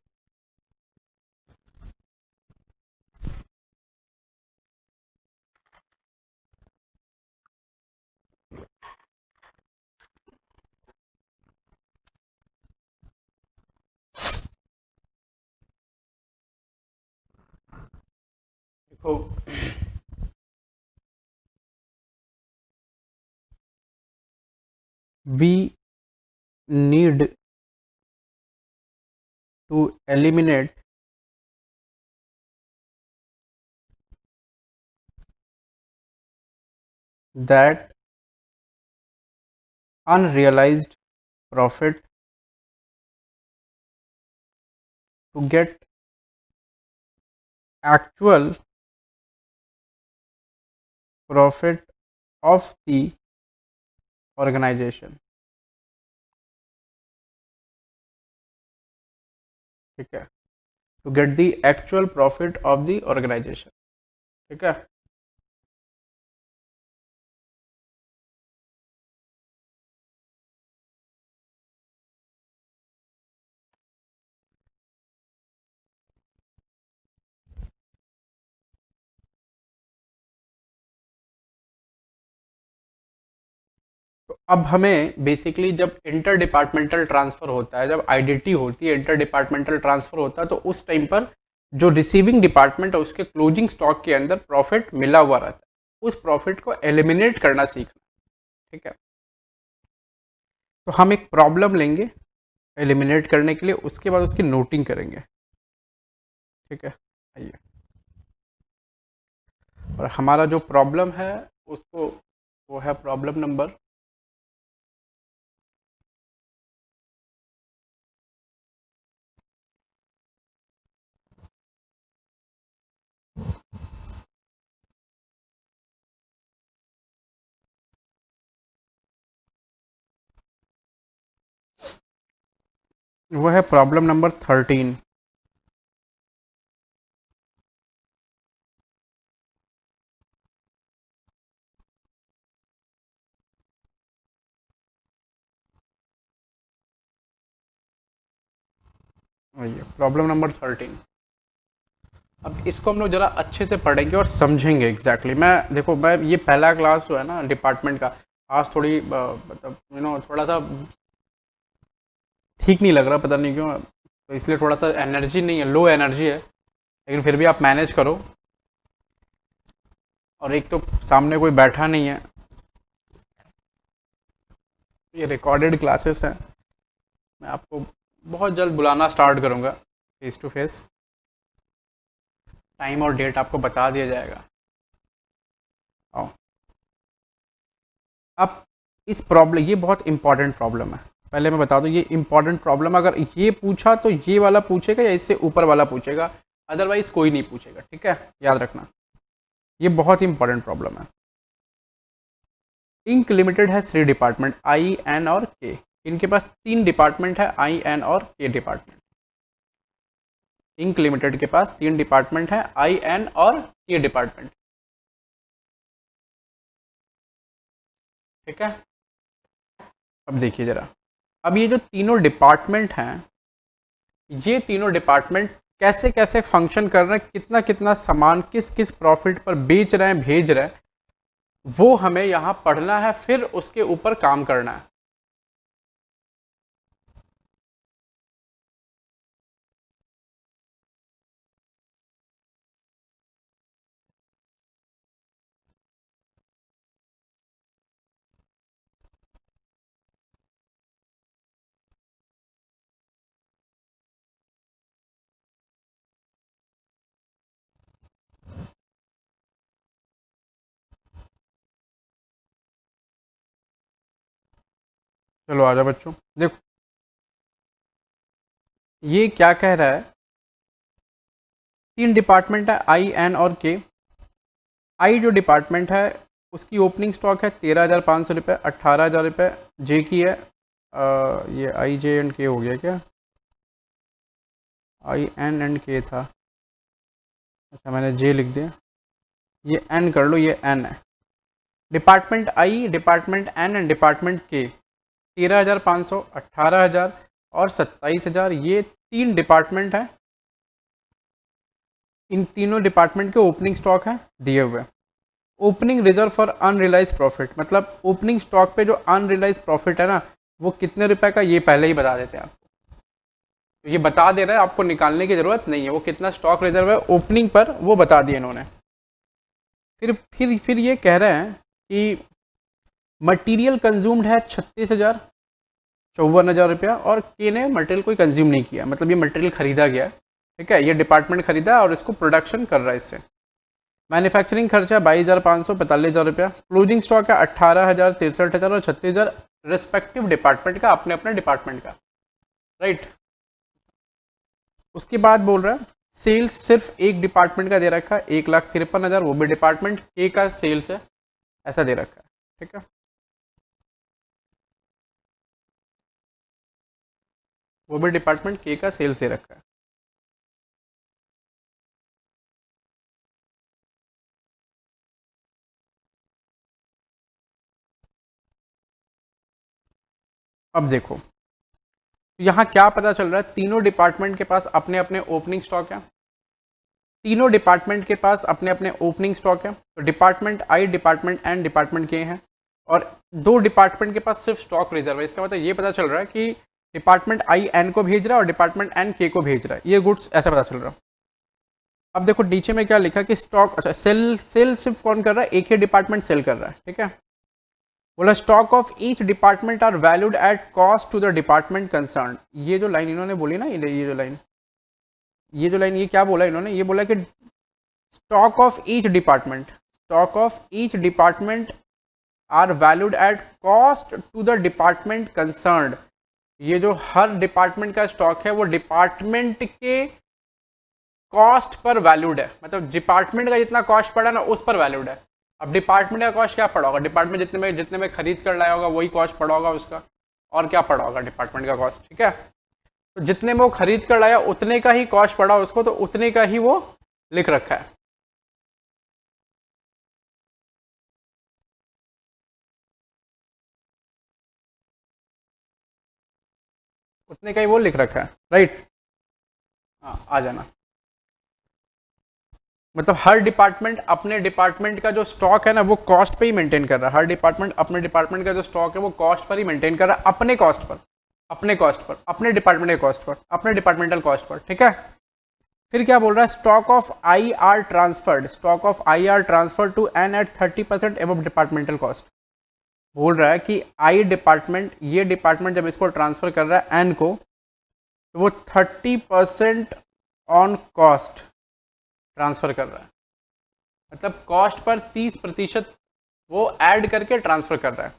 Speaker 1: देखो we need to eliminate that unrealized profit to get actual profit of the organization. ठीक है, to get the actual profit of the organization. ठीक है, तो अब हमें बेसिकली जब इंटर डिपार्टमेंटल ट्रांसफ़र होता है, जब आईडीटी होती है, इंटर डिपार्टमेंटल ट्रांसफ़र होता है, तो उस टाइम पर जो रिसीविंग डिपार्टमेंट है उसके क्लोजिंग स्टॉक के अंदर प्रॉफिट मिला हुआ रहता है, उस प्रॉफिट को एलिमिनेट करना सीखना। ठीक है, तो हम एक प्रॉब्लम लेंगे एलिमिनेट करने के लिए, उसके बाद उसकी नोटिंग करेंगे। ठीक है, आइए, और हमारा जो प्रॉब्लम है उसको, वो है प्रॉब्लम नंबर वो है प्रॉब्लम नंबर 13। Problem number 13। अब इसको हम लोग ज़रा अच्छे से पढ़ेंगे और समझेंगे एग्जैक्टली। मैं देखो, मैं ये पहला क्लास जो है ना डिपार्टमेंट का, आज थोड़ी मतलब थोड़ा सा ठीक नहीं लग रहा, पता नहीं क्यों, तो इसलिए थोड़ा सा एनर्जी नहीं है, लो एनर्जी है, लेकिन फिर भी आप मैनेज करो। और एक तो सामने कोई बैठा नहीं है, ये रिकॉर्डेड क्लासेस हैं, मैं आपको बहुत जल्द बुलाना स्टार्ट करूँगा फेस टू फेस, टाइम और डेट आपको बता दिया जाएगा। आओ, अब इस प्रॉब्लम, ये बहुत इंपॉर्टेंट प्रॉब्लम है, पहले मैं बता दूं ये इंपॉर्टेंट प्रॉब्लम, अगर ये पूछा तो ये वाला पूछेगा या इससे ऊपर वाला पूछेगा, अदरवाइज कोई नहीं पूछेगा। ठीक है, याद रखना, ये बहुत इंपॉर्टेंट प्रॉब्लम है। इंक लिमिटेड है 3 डिपार्टमेंट, आई एन और के। इनके पास 3 डिपार्टमेंट है, आई एन और के डिपार्टमेंट। इंक लिमिटेड के पास 3 डिपार्टमेंट है, आई एन और के डिपार्टमेंट। ठीक है, अब देखिए ज़रा, अब ये जो तीनों डिपार्टमेंट हैं, ये तीनों डिपार्टमेंट कैसे कैसे फंक्शन कर रहे हैं, कितना कितना सामान किस किस प्रॉफिट पर बेच रहे हैं, भेज रहे हैं, वो हमें यहाँ पढ़ना है, फिर उसके ऊपर काम करना है। चलो आ जाओ बच्चों, देखो ये क्या कह रहा है, 3 डिपार्टमेंट है, आई एन और के। आई जो डिपार्टमेंट है उसकी ओपनिंग स्टॉक है 13,500 रुपये, 18,000 रुपये जे की है। ये आई जे एंड के हो गया क्या, आई एन एंड के था, अच्छा मैंने जे लिख दिया, ये एन कर लो, ये एन है। Department I, department N and department K, 13,500, 18,000 और 27,000, ये 3 डिपार्टमेंट हैं। इन तीनों डिपार्टमेंट के ओपनिंग स्टॉक हैं दिए हुए। Opening reserve for unrealise profit, मतलब ओपनिंग स्टॉक पे जो अनरियलाइज प्रॉफिट है ना, वो कितने रुपए का, ये पहले ही बता देते हैं आपको, ये बता दे रहा है, आपको निकालने की ज़रूरत नहीं है, वो कितना स्टॉक रिजर्व है ओपनिंग पर वो बता दिया इन्होंने। फिर ये कह रहे हैं कि मटेरियल कंज्यूम्ड है 36,000, 54,000 रुपया, और के ने मटेरियल कोई कंज्यूम नहीं किया, मतलब ये मटेरियल खरीदा गया, ठीक है, ये डिपार्टमेंट खरीदा और इसको प्रोडक्शन कर रहा है इससे। मैन्युफैक्चरिंग खर्चा 22,500, 45,000 रुपया। क्लोजिंग स्टॉक है 18,000, 63,000 और 36,000 रिस्पेक्टिव डिपार्टमेंट का, अपने अपने डिपार्टमेंट का, राइट। उसके बाद बोल रहा है सेल्स सिर्फ एक डिपार्टमेंट का दे रखा है 1,53,000, वो भी डिपार्टमेंट के का सेल्स है, ऐसा दे रखा है, ठीक है, वो भी डिपार्टमेंट के का सेल्स दे रखा है। अब देखो यहाँ क्या पता चल रहा है, तीनों डिपार्टमेंट के पास अपने अपने ओपनिंग स्टॉक है, तीनों डिपार्टमेंट के पास अपने अपने ओपनिंग स्टॉक है। तो department I, department N, department K हैं, और दो डिपार्टमेंट के पास सिर्फ स्टॉक रिजर्व है। इसका मतलब ये पता चल रहा है कि डिपार्टमेंट आई एन को भेज रहा है और डिपार्टमेंट एन के को भेज रहा है, ये गुड्स ऐसा पता चल रहा है। अब देखो नीचे में क्या लिखा कि स्टॉक, अच्छा सेल सिर्फ कौन कर रहा है, एक ही डिपार्टमेंट सेल कर रहा है, ठीक है। बोला stock of each department are valued at cost to the department concern. ये जो लाइन इन्होंने बोली ना, ये जो लाइन ये क्या बोला इन्होंने, ये बोला कि stock of each department are valued at cost to the department concern. ये जो हर डिपार्टमेंट का स्टॉक है वो डिपार्टमेंट के कॉस्ट पर वैल्यूड है, मतलब डिपार्टमेंट का जितना कॉस्ट पड़ा ना उस पर वैल्यूड है। अब डिपार्टमेंट का कॉस्ट क्या पड़ा होगा, डिपार्टमेंट जितने में खरीद कर लाया होगा वही कॉस्ट पड़ा होगा उसका, और क्या पड़ा होगा डिपार्टमेंट का कॉस्ट, ठीक है। तो जितने में वो खरीद कर लाया उतने का ही कॉस्ट पड़ा उसको, तो उतने का ही वो लिख रखा है। उतने का ही वो लिख रखा है, राइट। हाँ आ जाना, मतलब हर डिपार्टमेंट अपने डिपार्टमेंट का जो स्टॉक है ना वो कॉस्ट पे ही मेंटेन कर रहा है। हर डिपार्टमेंट अपने डिपार्टमेंट का जो स्टॉक है वो कॉस्ट पर ही मेंटेन कर रहा है, अपने कॉस्ट पर, अपने डिपार्टमेंट के कॉस्ट पर, अपने डिपार्टमेंटल कॉस्ट पर, ठीक है। फिर क्या बोल रहा है, stock of I are transferred to N at 30% above departmental cost. बोल रहा है कि आई डिपार्टमेंट, ये डिपार्टमेंट जब इसको ट्रांसफर कर रहा है एन को, तो वो 30% ऑन कॉस्ट ट्रांसफर कर रहा है, मतलब कॉस्ट पर 30% वो ऐड करके ट्रांसफर कर रहा है।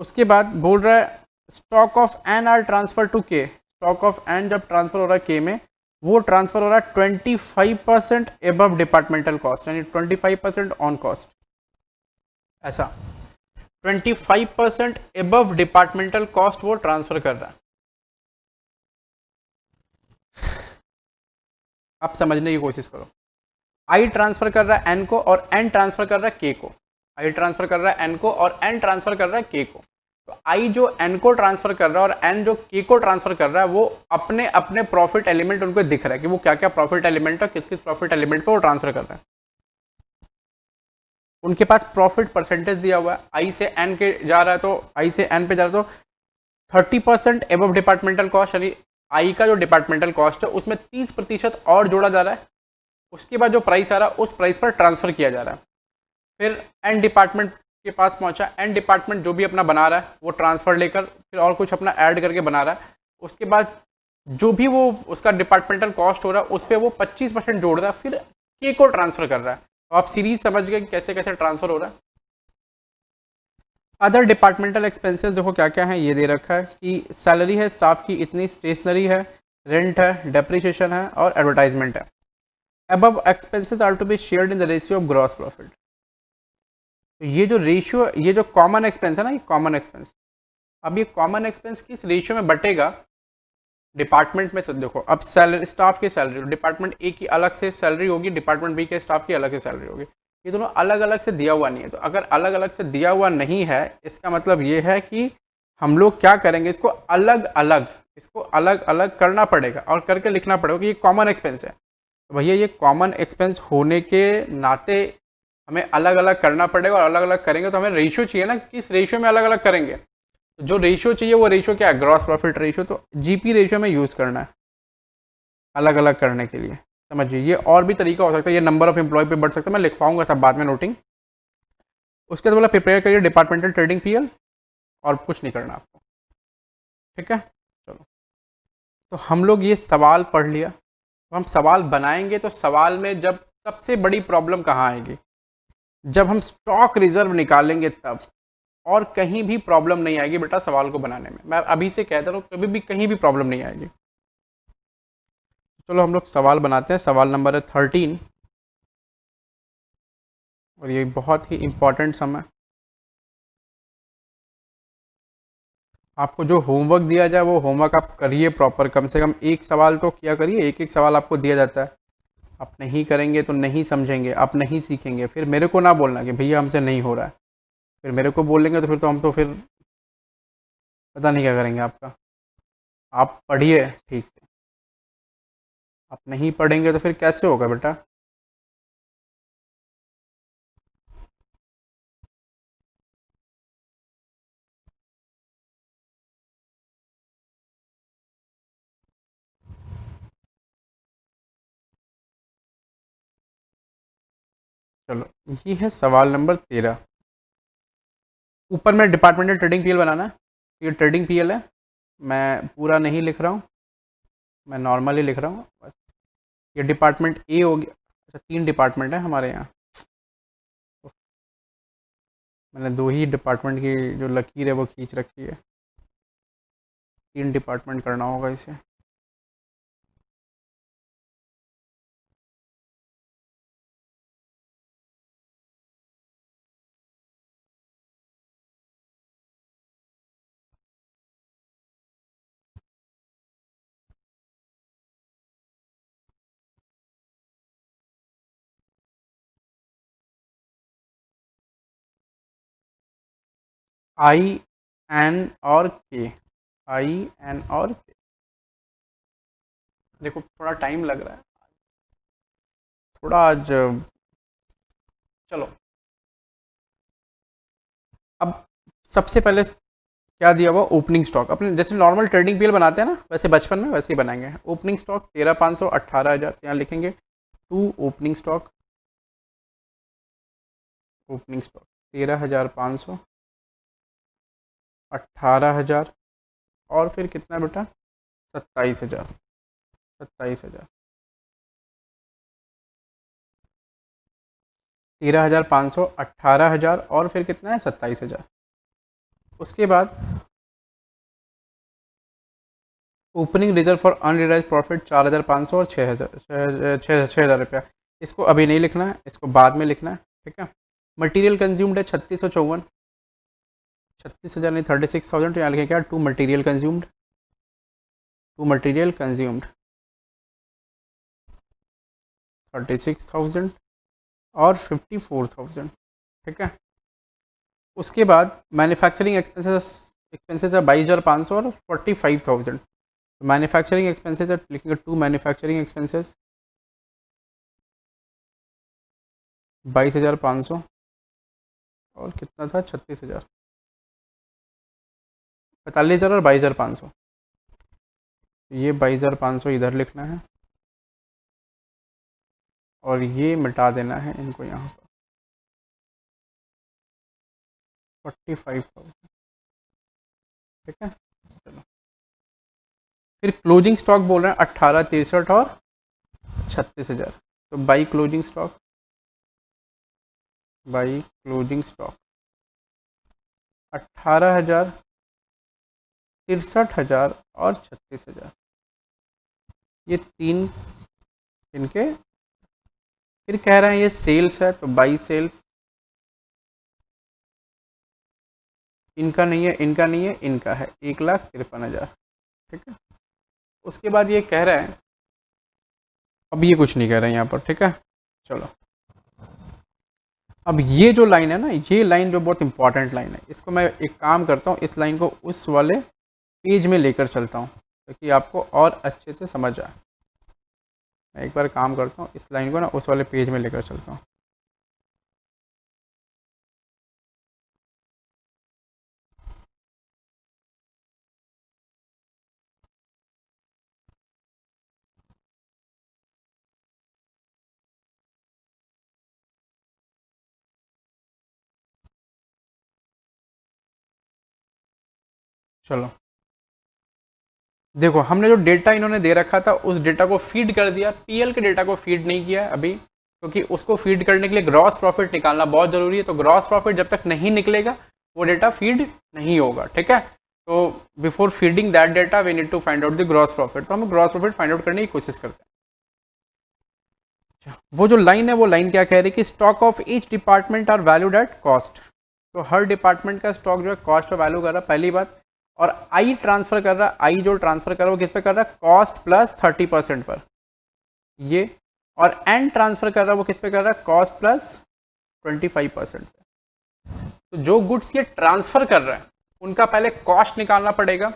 Speaker 1: उसके बाद बोल रहा है stock of N are transfer to K, stock of N जब ट्रांसफर हो रहा है के में, वो ट्रांसफर हो रहा है 25% एबव डिपार्टमेंटल कॉस्ट, यानी 25% ऑन कॉस्ट, ऐसा 25% एबव डिपार्टमेंटल कॉस्ट वो ट्रांसफर कर रहा है। आप समझने की कोशिश करो, आई ट्रांसफर कर रहा है एन को और एन ट्रांसफर कर रहा है के को, आई ट्रांसफर कर रहा है एन को और एन ट्रांसफर कर रहा है के को। तो आई जो एन को ट्रांसफर कर रहा है और एन जो के को ट्रांसफर कर रहा है, वो अपने अपने प्रॉफिट एलिमेंट उनको दिख रहा है कि वो क्या क्या प्रॉफिट एलिमेंट है, किस किस प्रॉफिट एलिमेंट पे वो ट्रांसफर कर रहा है। उनके पास प्रॉफिट परसेंटेज दिया हुआ है, आई से एन के जा रहा है तो आई से एन पे जा रहा है तो 30% एबव डिपार्टमेंटल कॉस्ट, यानी आई का जो डिपार्टमेंटल कॉस्ट है उसमें 30% और जोड़ा जा रहा है। उसके बाद जो प्राइस आ रहा है उस प्राइस पर ट्रांसफर किया जा रहा है। फिर एन डिपार्टमेंट के पास पहुंचा, एन डिपार्टमेंट जो भी अपना बना रहा है वो ट्रांसफर लेकर फिर और कुछ अपना ऐड करके बना रहा है। उसके बाद जो भी वो उसका डिपार्टमेंटल कॉस्ट हो रहा है उस पर वो 25% जोड़ रहा है, फिर के को ट्रांसफर कर रहा है। तो आप सीरीज समझ गए कि कैसे कैसे ट्रांसफर हो रहा है। अदर डिपार्टमेंटल एक्सपेंसेस देखो क्या क्या है, ये दे रखा है कि सैलरी है स्टाफ की इतनी, स्टेशनरी है, रेंट है, डेप्रिसिएशन है और एडवर्टाइजमेंट है। Above expenses are to be shared in the ratio of gross profit. तो ये जो रेशियो, ये जो कॉमन एक्सपेंस है ना, ये कॉमन एक्सपेंस, अब ये कॉमन एक्सपेंस किस रेशियो में बटेगा डिपार्टमेंट में से देखो। अब सैलरी, स्टाफ की सैलरी, डिपार्टमेंट ए की अलग से सैलरी होगी, डिपार्टमेंट बी के स्टाफ की अलग से सैलरी होगी, ये दोनों अलग अलग से दिया हुआ नहीं है। तो अगर अलग अलग से दिया हुआ नहीं है, इसका मतलब ये है कि हम लोग क्या करेंगे, इसको अलग अलग करना पड़ेगा और करके लिखना पड़ेगा कि ये कॉमन एक्सपेंस है। तो भैया ये कॉमन एक्सपेंस होने के नाते हमें अलग अलग करना पड़ेगा, और अलग अलग करेंगे तो हमें रेशियो चाहिए ना, किस रेशियो में अलग अलग करेंगे। तो जो रेशियो चाहिए वो रेशियो क्या है, ग्रॉस प्रॉफिट रेशियो। तो जीपी रेशियो में यूज़ करना है अलग अलग करने के लिए, समझिए। ये और भी तरीका हो सकता है, ये नंबर ऑफ एम्प्लॉय पे बढ़ सकता है, मैं लिख पाऊंगा सब बाद में नोटिंग। उसके बाद बोला प्रिपेयर करिए डिपार्टमेंटल ट्रेडिंग पीएल, और कुछ नहीं करना आपको। ठीक है। चलो, तो हम लोग ये सवाल पढ़ लिया। तो हम सवाल बनाएंगे तो सवाल में जब सबसे बड़ी प्रॉब्लम कहाँ आएगी, जब हम स्टॉक रिजर्व निकालेंगे तब। और कहीं भी प्रॉब्लम नहीं आएगी बेटा सवाल को बनाने में, मैं अभी से कहता हूँ कभी भी कहीं भी प्रॉब्लम नहीं आएगी। चलो हम लोग सवाल बनाते हैं। सवाल नंबर है 13 और ये बहुत ही इम्पोर्टेंट सम है। आपको जो होमवर्क दिया जाए वो होमवर्क आप करिए प्रॉपर, कम से कम एक सवाल तो किया करिए। एक एक सवाल आपको दिया जाता है, आप नहीं करेंगे तो नहीं समझेंगे, आप नहीं सीखेंगे। फिर मेरे को ना बोलना कि भैया हमसे नहीं हो रहा है, फिर मेरे को बोलेंगे तो फिर तो हम तो फिर पता नहीं क्या करेंगे आपका। आप पढ़िए ठीक से, आप नहीं पढ़ेंगे तो फिर कैसे होगा बेटा। चलो, ये है सवाल नंबर 13। ऊपर में डिपार्टमेंटल ट्रेडिंग पीएल बनाना है। ये ट्रेडिंग पीएल है, मैं पूरा नहीं लिख रहा हूँ, मैं नॉर्मली लिख रहा हूँ बस। ये डिपार्टमेंट ए हो गया। अच्छा, 3 डिपार्टमेंट है हमारे यहाँ। मैंने 2 ही डिपार्टमेंट की जो लकीर है वो खींच रखी है, 3 डिपार्टमेंट करना होगा इसे। आई एन और के, आई एन और के। देखो थोड़ा टाइम लग रहा है थोड़ा आज। चलो, अब सबसे पहले क्या दिया हुआ, ओपनिंग स्टॉक अपने जैसे नॉर्मल ट्रेडिंग पीएल बनाते हैं ना, वैसे बचपन में वैसे ही बनाएंगे। ओपनिंग स्टॉक 13,500 18,000 यहाँ लिखेंगे। To opening stock, opening stock 13,500 18,000 और फिर कितना बेटा 27,000, 27,000। 13,500 18,000 और फिर कितना है 27,000। उसके बाद opening reserve for unrealise profit 4,500 और 6,000, 6,000 रुपया। इसको अभी नहीं लिखना है, इसको बाद में लिखना है, ठीक है। मटेरियल कंज्यूम्ड है 3654, 36,000 नहीं 36,000, तो यहाँ लिखे क्या, to material consumed, to material consumed 36,000 और 54,000, ठीक है। उसके बाद मैन्युफैक्चरिंग एक्सपेंसेस, एक्सपेंसेस है 22,500 और 45,000। मैन्युफैक्चरिंग एक्सपेंसेस है, लिखेंगे टू मैन्युफैक्चरिंग एक्सपेंसेस 22,500 और कितना था 36,000, 45,000 और 22,500। ये 22,500 इधर लिखना है और ये मिटा देना है इनको यहाँ पर, 45,000, ठीक है। चलो, फिर क्लोजिंग स्टॉक बोल रहे हैं 18, 63 और 36,000। तो by closing stock, by closing stock 18,000, 63,000 और 36,000, ये 3 इनके। फिर कह रहे हैं ये सेल्स है तो बाई सेल्स, इनका नहीं है, इनका नहीं है, इनका है 1,53,000, ठीक है। उसके बाद ये कह रहे हैं, अब ये कुछ नहीं कह रहे हैं यहाँ पर, ठीक है। चलो, अब ये जो लाइन है ना, ये लाइन जो बहुत इंपॉर्टेंट लाइन है, इसको मैं एक काम करता हूँ, इस लाइन को उस वाले पेज में लेकर चलता हूँ ताकि आपको और अच्छे से समझ आए। मैं एक बार काम करता हूँ, इस लाइन को ना उस वाले पेज में लेकर चलता हूँ। चलो, देखो हमने जो डेटा इन्होंने दे रखा था उस डेटा को फीड कर दिया, पीएल के डेटा को फीड नहीं किया अभी, क्योंकि उसको फीड करने के लिए ग्रॉस प्रॉफिट निकालना बहुत ज़रूरी है। तो ग्रॉस प्रॉफिट जब तक नहीं निकलेगा वो डेटा फीड नहीं होगा, ठीक है। तो before feeding that data we need to find out the gross profit. तो हम ग्रॉस प्रॉफिट फाइंड आउट करने की कोशिश करते हैं। वो जो लाइन है वो लाइन क्या कह रही है कि stock of each department are valued at cost. तो हर डिपार्टमेंट का स्टॉक जो है कॉस्ट पे वैल्यू कर रहा है, पहली बात। और आई ट्रांसफर कर रहा है, आई जो ट्रांसफर कर रहा है वो किस पे कर रहा है, कॉस्ट प्लस 30% पर ये। और एन ट्रांसफर कर रहा है वो किस पे कर रहा है, कॉस्ट प्लस 25% पे। तो जो गुड्स ये ट्रांसफर कर रहा है उनका पहले कॉस्ट निकालना पड़ेगा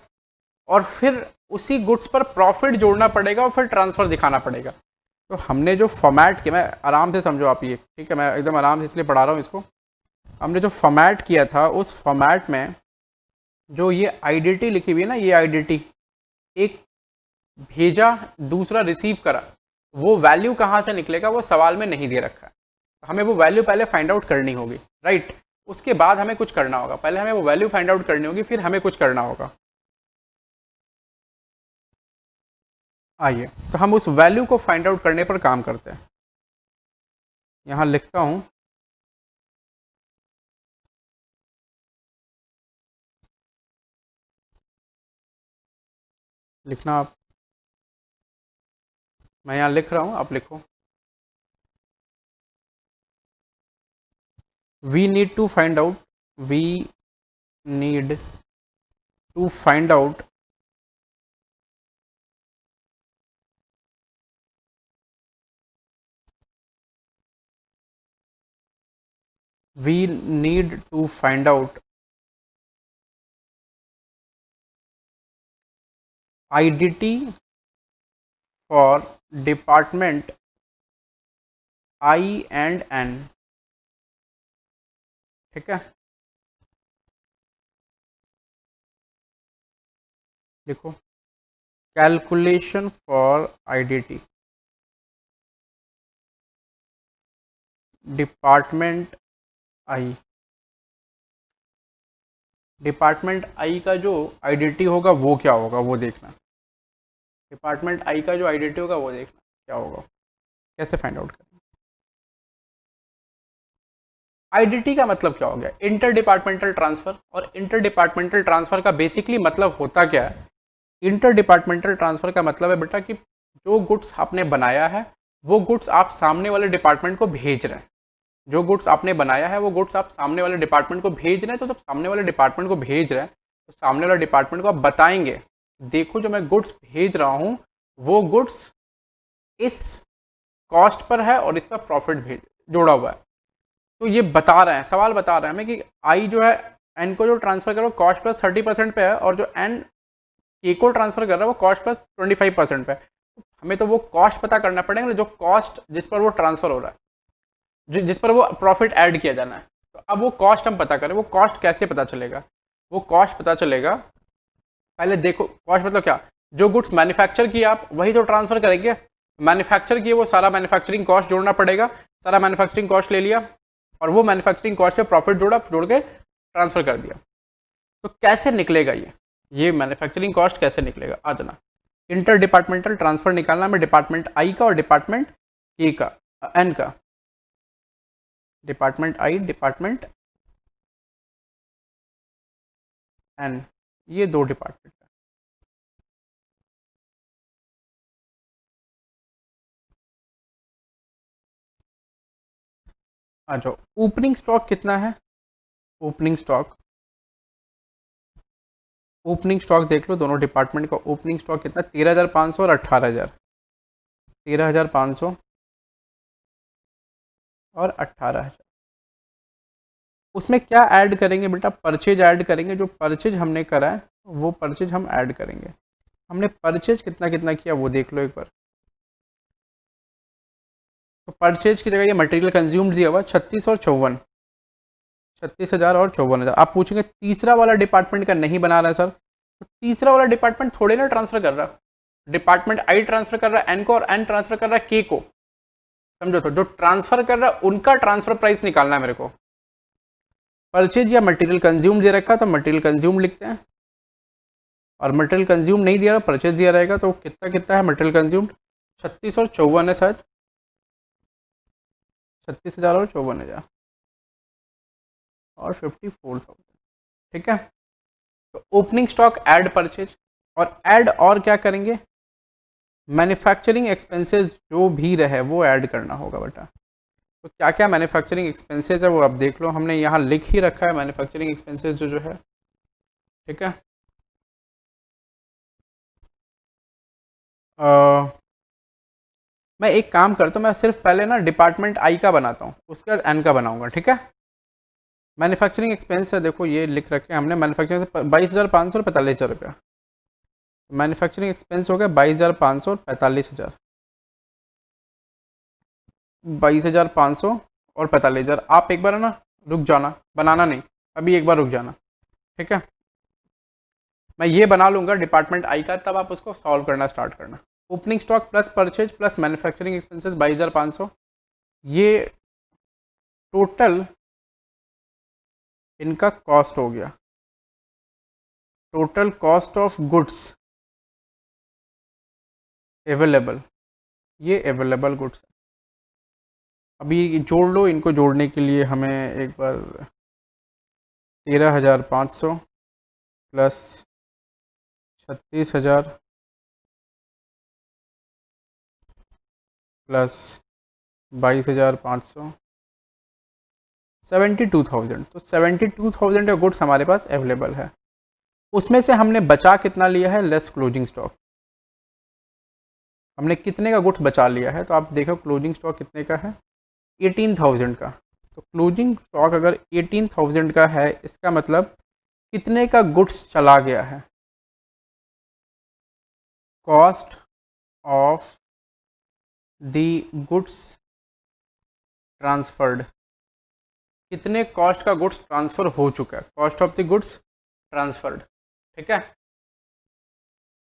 Speaker 1: और फिर उसी गुड्स पर प्रॉफिट जोड़ना पड़ेगा और फिर ट्रांसफर दिखाना पड़ेगा। तो हमने जो फॉर्मेट किया, मैं आराम से समझो आप ये, ठीक है, मैं एकदम आराम से इसलिए पढ़ा रहा हूँ इसको। हमने जो फॉर्मेट किया था उस फॉर्मेट में जो ये आईडीटी लिखी हुई है ना, ये आईडीटी, एक भेजा दूसरा रिसीव करा, वो वैल्यू कहाँ से निकलेगा वो सवाल में नहीं दे रखा है। हमें वो वैल्यू पहले फाइंड आउट करनी होगी, राइट। उसके बाद हमें कुछ करना होगा, पहले हमें वो वैल्यू फाइंड आउट करनी होगी फिर हमें कुछ करना होगा। आइए तो हम उस वैल्यू को फाइंड आउट करने पर काम करते हैं। यहाँ लिखता हूँ, लिखना आप, मैं यहाँ लिख रहा हूँ आप लिखो। We need to find out, we need to find out we need to find out IDT for department I and N, ठीक है। देखो calculation for IDT department I, department I का जो आईडीटी होगा वो क्या होगा वो देखना। डिपार्टमेंट आई का जो आईडीटी होगा वो देखना क्या होगा, कैसे फाइंड आउट करना। आईडीटी का मतलब क्या हो गया, इंटर डिपार्टमेंटल ट्रांसफर। और इंटर डिपार्टमेंटल ट्रांसफर का बेसिकली मतलब होता क्या है, इंटर डिपार्टमेंटल ट्रांसफर का मतलब है बेटा कि जो गुड्स आपने बनाया है वो गुड्स आप सामने वाले डिपार्टमेंट को भेज रहे हैं। जो गुड्स आपने बनाया है वो गुड्स आप सामने वाले डिपार्टमेंट को भेज रहे हैं। तो जब सामने वाले डिपार्टमेंट को भेज रहे हैं तो सामने वाले डिपार्टमेंट को आप बताएंगे, देखो जो मैं गुड्स भेज रहा हूँ वो गुड्स इस कॉस्ट पर है और इसका प्रॉफिट भेज जोड़ा हुआ है। तो ये बता रहे हैं, सवाल बता रहे हैं हमें कि आई जो है एन को जो ट्रांसफर कर रहा है वो कॉस्ट प्लस 30% पे है और जो एन के को ट्रांसफर कर रहा है वो कॉस्ट प्लस 25% पे है। हमें तो वो कॉस्ट पता करना पड़ेगा जो कॉस्ट जिस पर वो ट्रांसफर हो रहा है, जिस पर वो प्रॉफिट ऐड किया जाना है। तो अब वो कॉस्ट हम पता करें, वो कॉस्ट कैसे पता चलेगा, वो कॉस्ट पता चलेगा, पहले देखो कॉस्ट मतलब क्या, जो गुड्स मैन्युफैक्चर किए आप वही तो ट्रांसफर करेंगे। मैन्युफैक्चर किए वो सारा मैन्युफैक्चरिंग कॉस्ट जोड़ना पड़ेगा, सारा मैन्युफैक्चरिंग कॉस्ट ले लिया और वो मैन्युफैक्चरिंग कॉस्ट पे प्रॉफिट जोड़ के ट्रांसफर कर दिया। तो कैसे निकलेगा ये मैन्युफैक्चरिंग कॉस्ट कैसे निकलेगा, आ जाना। इंटर डिपार्टमेंटल ट्रांसफर निकालना में डिपार्टमेंट आई का और डिपार्टमेंट के का, एन का, डिपार्टमेंट आई डिपार्टमेंट एन, ये दो डिपार्टमेंट है। आ जाओ, ओपनिंग स्टॉक कितना है, ओपनिंग स्टॉक, ओपनिंग स्टॉक देख लो दोनों डिपार्टमेंट का। ओपनिंग स्टॉक कितना, 13,500 और 18,000, 13,500 और 18,000। उसमें क्या ऐड करेंगे बेटा, परचेज ऐड करेंगे। जो परचेज हमने करा है वो परचेज हम ऐड करेंगे। हमने परचेज कितना कितना किया वो देख लो एक बार। तो परचेज की जगह ये मटेरियल कंज्यूम्ड दिया हुआ 36 और 54, 36,000 और 54,000। आप पूछेंगे तीसरा वाला डिपार्टमेंट का नहीं बना रहा है सर, तो तीसरा वाला डिपार्टमेंट थोड़े ना ट्रांसफर कर रहा है। डिपार्टमेंट आई ट्रांसफर कर रहा है एन को और एन ट्रांसफर कर रहा है के को, समझो। तो जो ट्रांसफर कर रहा है उनका ट्रांसफर प्राइस निकालना है मेरे को। परचेज या मटेरियल कंज्यूम दे रखा है तो मटेरियल कंज्यूम लिखते हैं, और मटेरियल कंज्यूम नहीं दिया, परचेज दिया रहेगा, तो कितना कितना है मटेरियल कंज्यूम्ड, 36 और 54 है शायद, 36,000 और 54,000 और 54,000। ठीक है, तो ओपनिंग स्टॉक ऐड परचेज, और ऐड और क्या करेंगे, मैन्युफैक्चरिंग एक्सपेंसेस जो भी रहे वो ऐड करना होगा बेटा। तो क्या क्या मैन्युफैक्चरिंग एक्सपेंसेस है वो आप देख लो, हमने यहाँ लिख ही रखा है मैन्युफैक्चरिंग एक्सपेंसेस जो जो है। ठीक है, मैं एक काम करता हूँ, मैं सिर्फ पहले ना डिपार्टमेंट आई का बनाता हूँ, उसके बाद एन का बनाऊंगा। ठीक है, मैन्युफैक्चरिंग एक्सपेंस है, देखो ये लिख रखे हैं हमने, मैन्युफैक्चरिंग से 22,500 और 45,000 रुपया। मैन्युफैक्चरिंग एक्सपेंस हो गया 22,500 और 45,000, 22,500 और 45,000। आप एक बार ना रुक जाना, बनाना नहीं, अभी एक बार रुक जाना। ठीक है, मैं ये बना लूँगा डिपार्टमेंट आई का, तब आप उसको सॉल्व करना स्टार्ट करना। Opening stock plus purchase plus manufacturing expenses 22,500, ये टोटल इनका कॉस्ट हो गया, total cost of goods available, ये अवेलेबल गुड्स। अभी जोड़ लो, इनको जोड़ने के लिए हमें एक बार 13,500 प्लस 36,000 प्लस 22,500, 72,000। तो 72,000 का गुड्स हमारे पास अवेलेबल है। उसमें से हमने बचा कितना लिया है, लेस क्लोजिंग स्टॉक। हमने कितने का गुड्स बचा लिया है, तो आप देखो क्लोजिंग स्टॉक कितने का है, 18,000 का। तो क्लोजिंग स्टॉक अगर 18,000 का है, इसका मतलब कितने का गुड्स चला गया है, cost of the goods transferred, कितने कॉस्ट का गुड्स ट्रांसफ़र हो चुका है, cost of the goods transferred. ठीक है,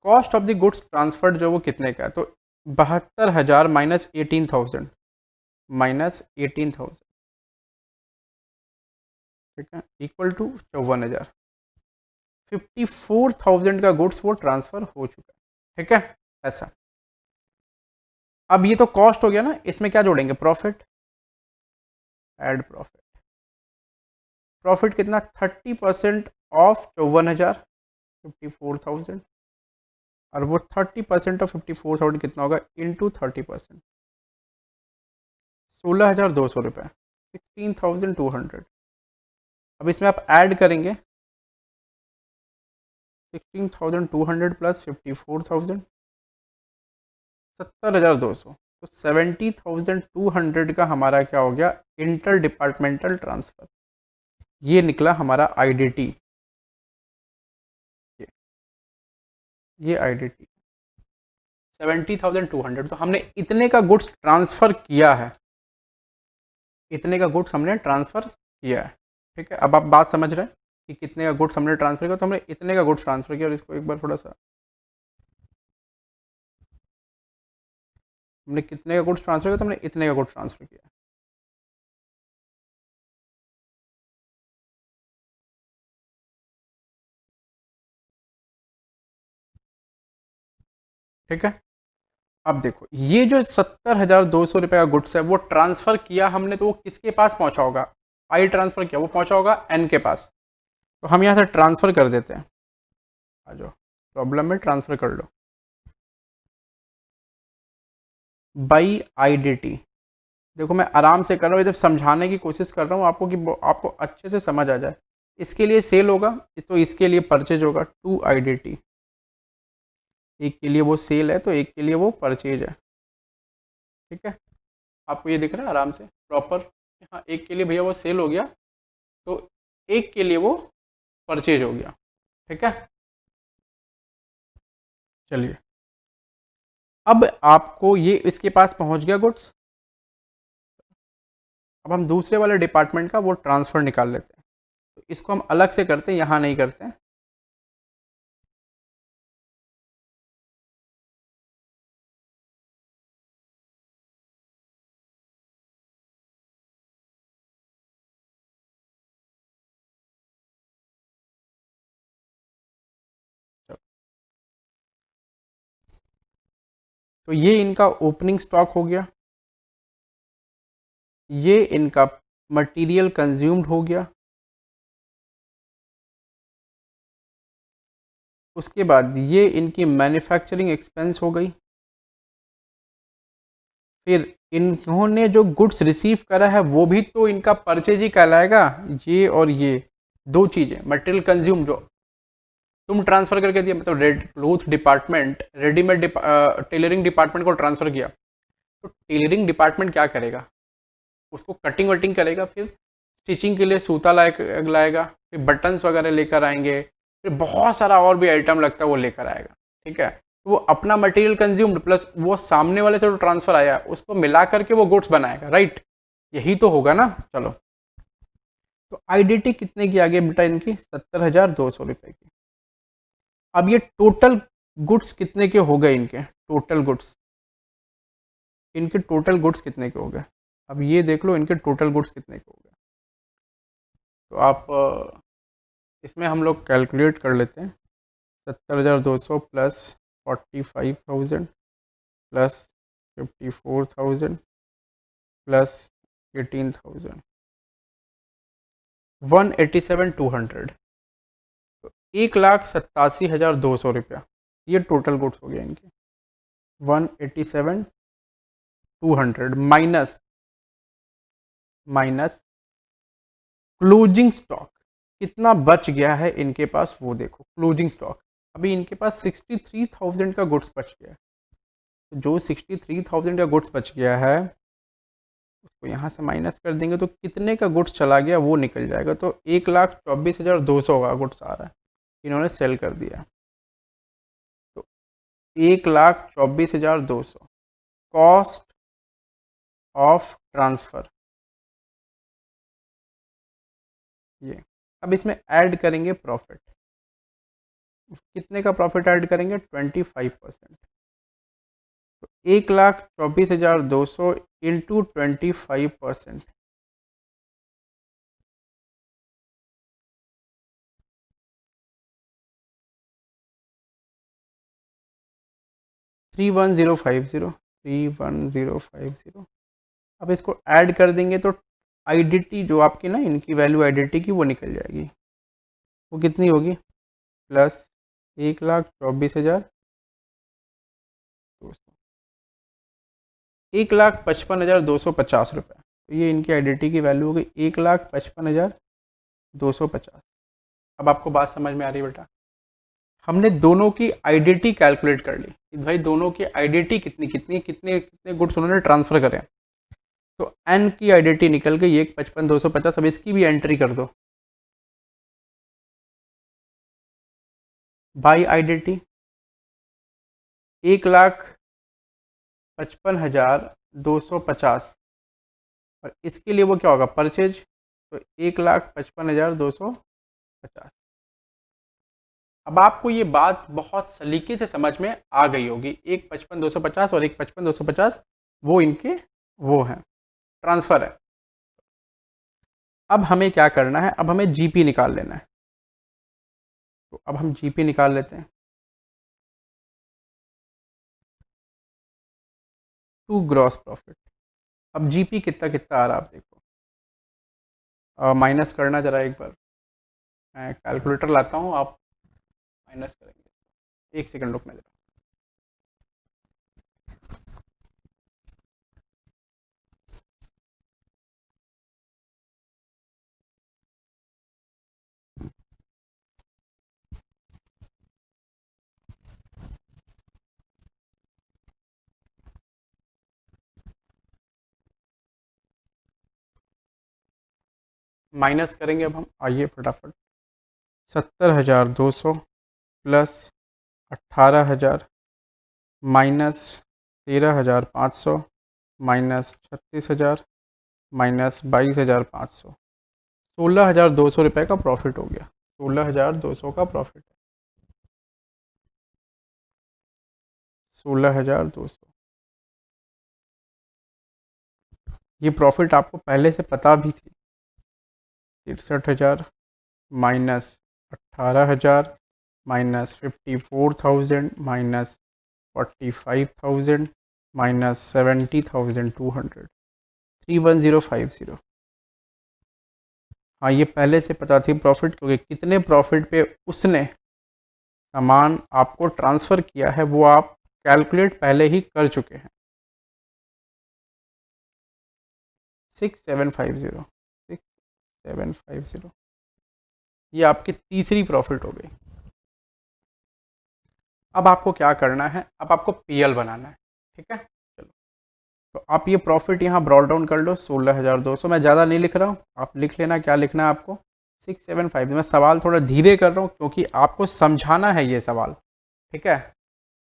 Speaker 1: cost of the goods transferred जो वो कितने का है, तो 72,000 माइनस 18,000, माइनस 18,000। ठीक है, इक्वल टू 54,000, 54,000 का गुड्स वो ट्रांसफ़र हो चुका है। ठीक है, ऐसा। अब ये तो कॉस्ट हो गया ना, इसमें क्या जोड़ेंगे, प्रॉफिट, एड प्रॉफिट। प्रॉफिट कितना, 30% ऑफ 54,000, 54,000, और वो 30% ऑफ 54,000 कितना होगा, इंटू 30%, 16,200 रुपये, 16,200। अब इसमें आप ऐड करेंगे 16,200 प्लस 54,000, 70,200। तो 70,200 का हमारा क्या हो गया, इंटर डिपार्टमेंटल ट्रांसफ़र। ये निकला हमारा आईडीटी, ये आईडीटी 70,200। तो हमने इतने का गुड्स ट्रांसफ़र किया है, इतने का गुड्स हमने ट्रांसफ़र किया है। ठीक है, अब आप बात समझ रहे हैं कि कितने का गुड्स हमने ट्रांसफ़र किया, तो हमने इतने का गुड्स ट्रांसफ़र किया। और इसको एक बार थोड़ा सा, हमने कितने का गुड्स ट्रांसफ़र किया, तो हमने इतने का गुड्स ट्रांसफ़र किया। ठीक है, अब देखो ये जो 70,200 रुपये का गुड्स है वो ट्रांसफ़र किया हमने, तो वो किसके पास पहुंचा होगा, आई ट्रांसफ़र किया, वो पहुंचा होगा एन के पास। तो हम यहाँ से ट्रांसफ़र कर देते हैं, आ जाओ प्रॉब्लम में ट्रांसफ़र कर लो, बाई आई डी टी। देखो मैं आराम से कर रहा हूँ, इधर समझाने की कोशिश कर रहा हूँ आपको कि आपको अच्छे से समझ आ जाए। इसके लिए सेल होगा, तो इसके लिए परचेज होगा, टू आई डी टी। एक के लिए वो सेल है, तो एक के लिए वो परचेज है। ठीक है, आपको ये दिख रहा है आराम से प्रॉपर। हाँ, एक के लिए भैया वो सेल हो गया, तो एक के लिए वो परचेज हो गया। ठीक है, चलिए अब आपको ये इसके पास पहुंच गया गुड्स। अब हम दूसरे वाले डिपार्टमेंट का वो ट्रांसफ़र निकाल लेते हैं, तो इसको हम अलग से करते हैं, यहाँ नहीं करते हैं। तो ये इनका ओपनिंग स्टॉक हो गया, ये इनका मटेरियल कंज्यूम्ड हो गया, उसके बाद ये इनकी मैन्युफैक्चरिंग एक्सपेंस हो गई, फिर इन्होंने जो गुड्स रिसीव करा है वो भी तो इनका परचेज ही कहलाएगा। ये और ये दो चीज़ें, मटेरियल कंज्यूम जो तुम ट्रांसफ़र करके दिया, मतलब red cloth department readymade tailoring department को ट्रांसफ़र किया, तो टेलरिंग डिपार्टमेंट क्या करेगा, उसको कटिंग वटिंग करेगा, फिर स्टिचिंग के लिए सूता लाएगा, फिर बटन्स वगैरह लेकर आएंगे, फिर बहुत सारा और भी आइटम लगता है वो लेकर आएगा। ठीक है, तो वो अपना मटेरियल कंज्यूम्ड प्लस वो सामने वाले से जो ट्रांसफ़र आया उसको मिला करके वो गुड्स बनाएगा, राइट, यही तो होगा ना। चलो, तो आईडीटी कितने की आ गई बेटा इनकी, 70,200 रुपये की। अब ये टोटल गुड्स कितने के हो गए, इनके टोटल गुड्स कितने के हो गए, अब ये देख लो इनके टोटल गुड्स कितने के हो गए। तो आप इसमें हम लोग कैलकुलेट कर लेते हैं, 70,200 प्लस 45,000 प्लस 54,000 प्लस 18,000, 187,200, तो 1,87,200 रुपया ये टोटल गुड्स हो गया इनके। 187,200 माइनस क्लोजिंग स्टॉक कितना बच गया है इनके पास, वो देखो क्लोजिंग स्टॉक अभी इनके पास 63,000 का गुड्स बच गया है। तो जो 63,000 का गुड्स बच गया है उसको यहाँ से माइनस कर देंगे तो कितने का गुड्स चला गया वो निकल जाएगा। तो 1,24,200 का गुड्स आ रहा है, इन्होंने सेल कर दिया। तो 1,24,200 कॉस्ट ऑफ ट्रांसफ़र, ये। अब इसमें ऐड करेंगे प्रॉफिट, कितने का प्रॉफिट ऐड करेंगे, 25%। तो 1,24,200 इंटू 25%, 31050। अब इसको ऐड कर देंगे तो आईडीटी जो आपकी ना इनकी वैल्यू आईडीटी की वो निकल जाएगी, वो कितनी होगी, प्लस 1,24,200, 1,55,250 रुपये। तो ये इनकी आईडीटी की वैल्यू हो गई 1,55,250। अब आपको बात समझ में आ रही है बेटा, हमने दोनों की आईडीटी कैलकुलेट कर ली कि भाई दोनों की आईडीटी कितनी कितनी कितने कितने गुड्स उन्होंने ट्रांसफ़र करें। तो एन की आईडीटी निकल गई 1,55,250। अब इसकी भी एंट्री कर दो बाई आईडीटी, 1,55,250, और इसके लिए वो क्या होगा, परचेज, तो 1,55,250। अब आपको ये बात बहुत सलीके से समझ में आ गई होगी, 1,55,250 और 1,55,250 वो इनके वो हैं, ट्रांसफ़र है। अब हमें क्या करना है, अब हमें जीपी निकाल लेना है। तो अब हम जीपी निकाल लेते हैं, टू ग्रॉस प्रॉफिट। अब जीपी कितना कितना आ रहा है आप देखो, माइनस करना जरा एक बार, मैं कैलकुलेटर लाता हूँ, आप माइनस करेंगे, एक सेकंड रुकना जरा। माइनस करेंगे अब हम, आइए फटाफट, 70,200 प्लस 18,000 माइनस 13,500 माइनस 36,000 माइनस 22,500, 16,200 रुपये का प्रॉफिट हो गया। 16,200 का प्रॉफिट है, 16,200। ये प्रॉफिट आपको पहले से पता भी थी, 63,000 माइनस 18,000 माइनस 54,000 माइनस 45,000 माइनस 70,200, 31050। हाँ, ये पहले से पता थी प्रॉफिट, क्योंकि कितने प्रॉफिट पे उसने सामान आपको ट्रांसफ़र किया है वो आप कैलकुलेट पहले ही कर चुके हैं। 6750, 6750, ये आपकी तीसरी प्रॉफिट हो गई। अब आपको क्या करना है, अब आपको पीएल बनाना है, ठीक है। चलो, तो आप ये प्रॉफिट यहाँ ब्रॉड डाउन कर लो 16,200। मैं ज़्यादा नहीं लिख रहा हूँ, आप लिख लेना क्या लिखना है आपको। 675। मैं सवाल थोड़ा धीरे कर रहा हूँ क्योंकि आपको समझाना है ये सवाल, ठीक है।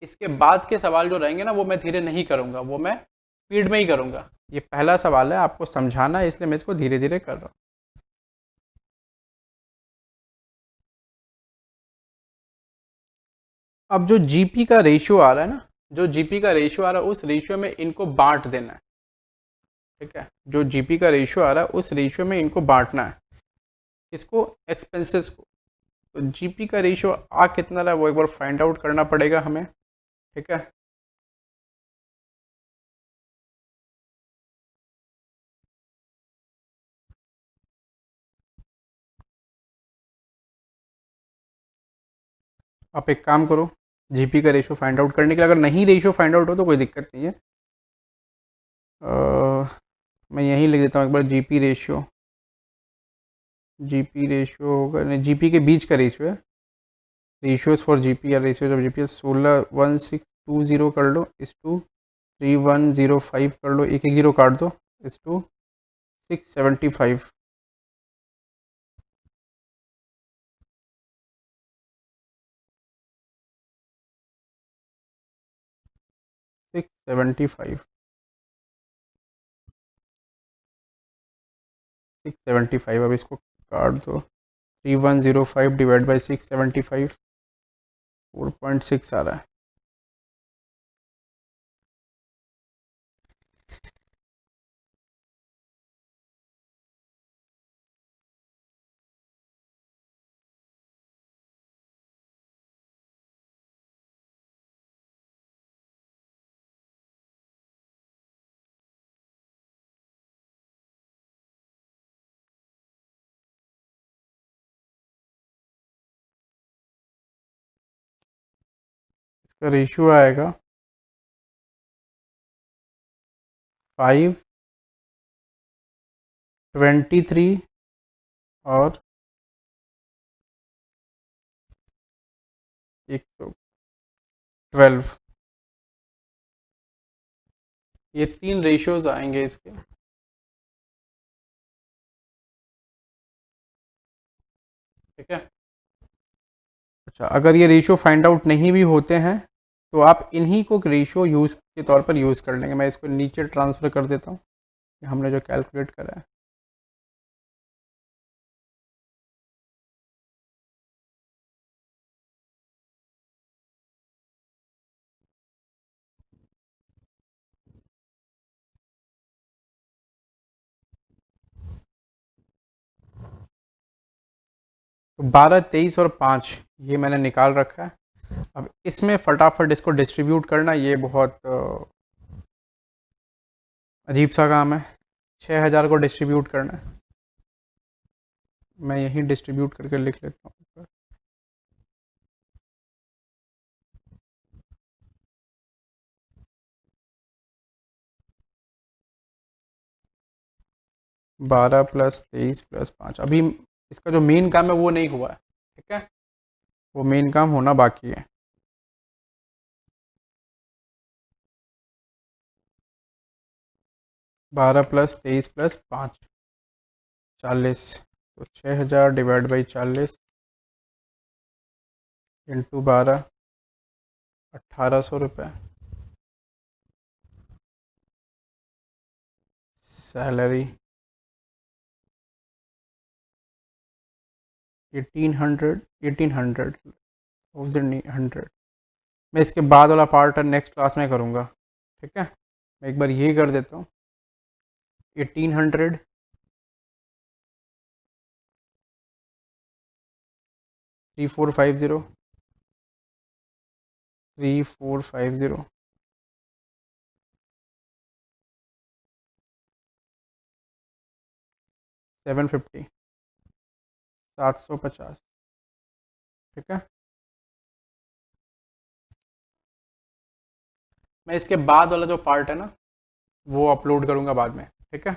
Speaker 1: इसके बाद के सवाल जो रहेंगे ना वो मैं धीरे नहीं करूँगा, वो मैं स्पीड में ही करूँगा। ये पहला सवाल है, आपको समझाना है, इसलिए मैं इसको धीरे धीरे कर रहा हूँ। अब जो जीपी का रेशियो आ रहा है ना, जो जीपी का रेशियो आ रहा है उस रेशियो में इनको बांट देना है, ठीक है। जो जीपी का रेशियो आ रहा है उस रेशियो में इनको बांटना है, इसको एक्सपेंसेस को। तो जीपी का रेशियो आ कितना रहा है वो एक बार फाइंड आउट करना पड़ेगा हमें, ठीक है। आप एक काम करो, जीपी का रेशियो फाइंड आउट करने के लिए, अगर नहीं रेशियो फाइंड आउट हो तो कोई दिक्कत नहीं है। मैं यहीं लिख देता हूँ एक बार, जीपी रेशियो होगा नहीं, जीपी के बीच का रेशियो है। रेशियोज फॉर जीपी या रेशियोज ऑफ जीपी 161620 कर लो इस टू 3105 कर लो, एक एक जीरो काट दो, इस टू 675। 675, 675। अब इसको काट दो, 3105 डिवाइड बाई 675, 4.6 आ रहा है। इसका रेशियो आएगा 523 और 112, ये तीन रेशियोज आएंगे इसके, ठीक है। अच्छा, अगर ये रेशियो फाइंड आउट नहीं भी होते हैं तो आप इन्हीं को रेशियो यूज़ के तौर पर यूज़ कर लेंगे। मैं इसको नीचे ट्रांसफ़र कर देता हूँ, हमने जो कैलकुलेट करा है। 12, 23 और 5 ये मैंने निकाल रखा है। अब इसमें फटाफट इसको डिस्ट्रीब्यूट करना, ये बहुत अजीब सा काम है। 6,000 को डिस्ट्रीब्यूट करना है, मैं यहीं डिस्ट्रीब्यूट करके लिख लेता हूँ। 12 प्लस 23 प्लस 5, अभी इसका जो मेन काम है वो नहीं हुआ है, ठीक है। वो मेन काम होना बाकी है। 12 प्लस 23 प्लस 5, 40। तो 6,000 डिवाइड बाई 40 इंटू 12, 1,800 रुपये। सैलरी 1,800, 1,800, 1,100। मैं इसके बाद वाला पार्ट नेक्स्ट क्लास में करूँगा, ठीक है। मैं एक बार ये कर देता हूँ, 1,800, 3,450, 3450 750 750 ठीक है। मैं इसके बाद वाला जो पार्ट है ना वो अपलोड करूँगा बाद में, ठीक है।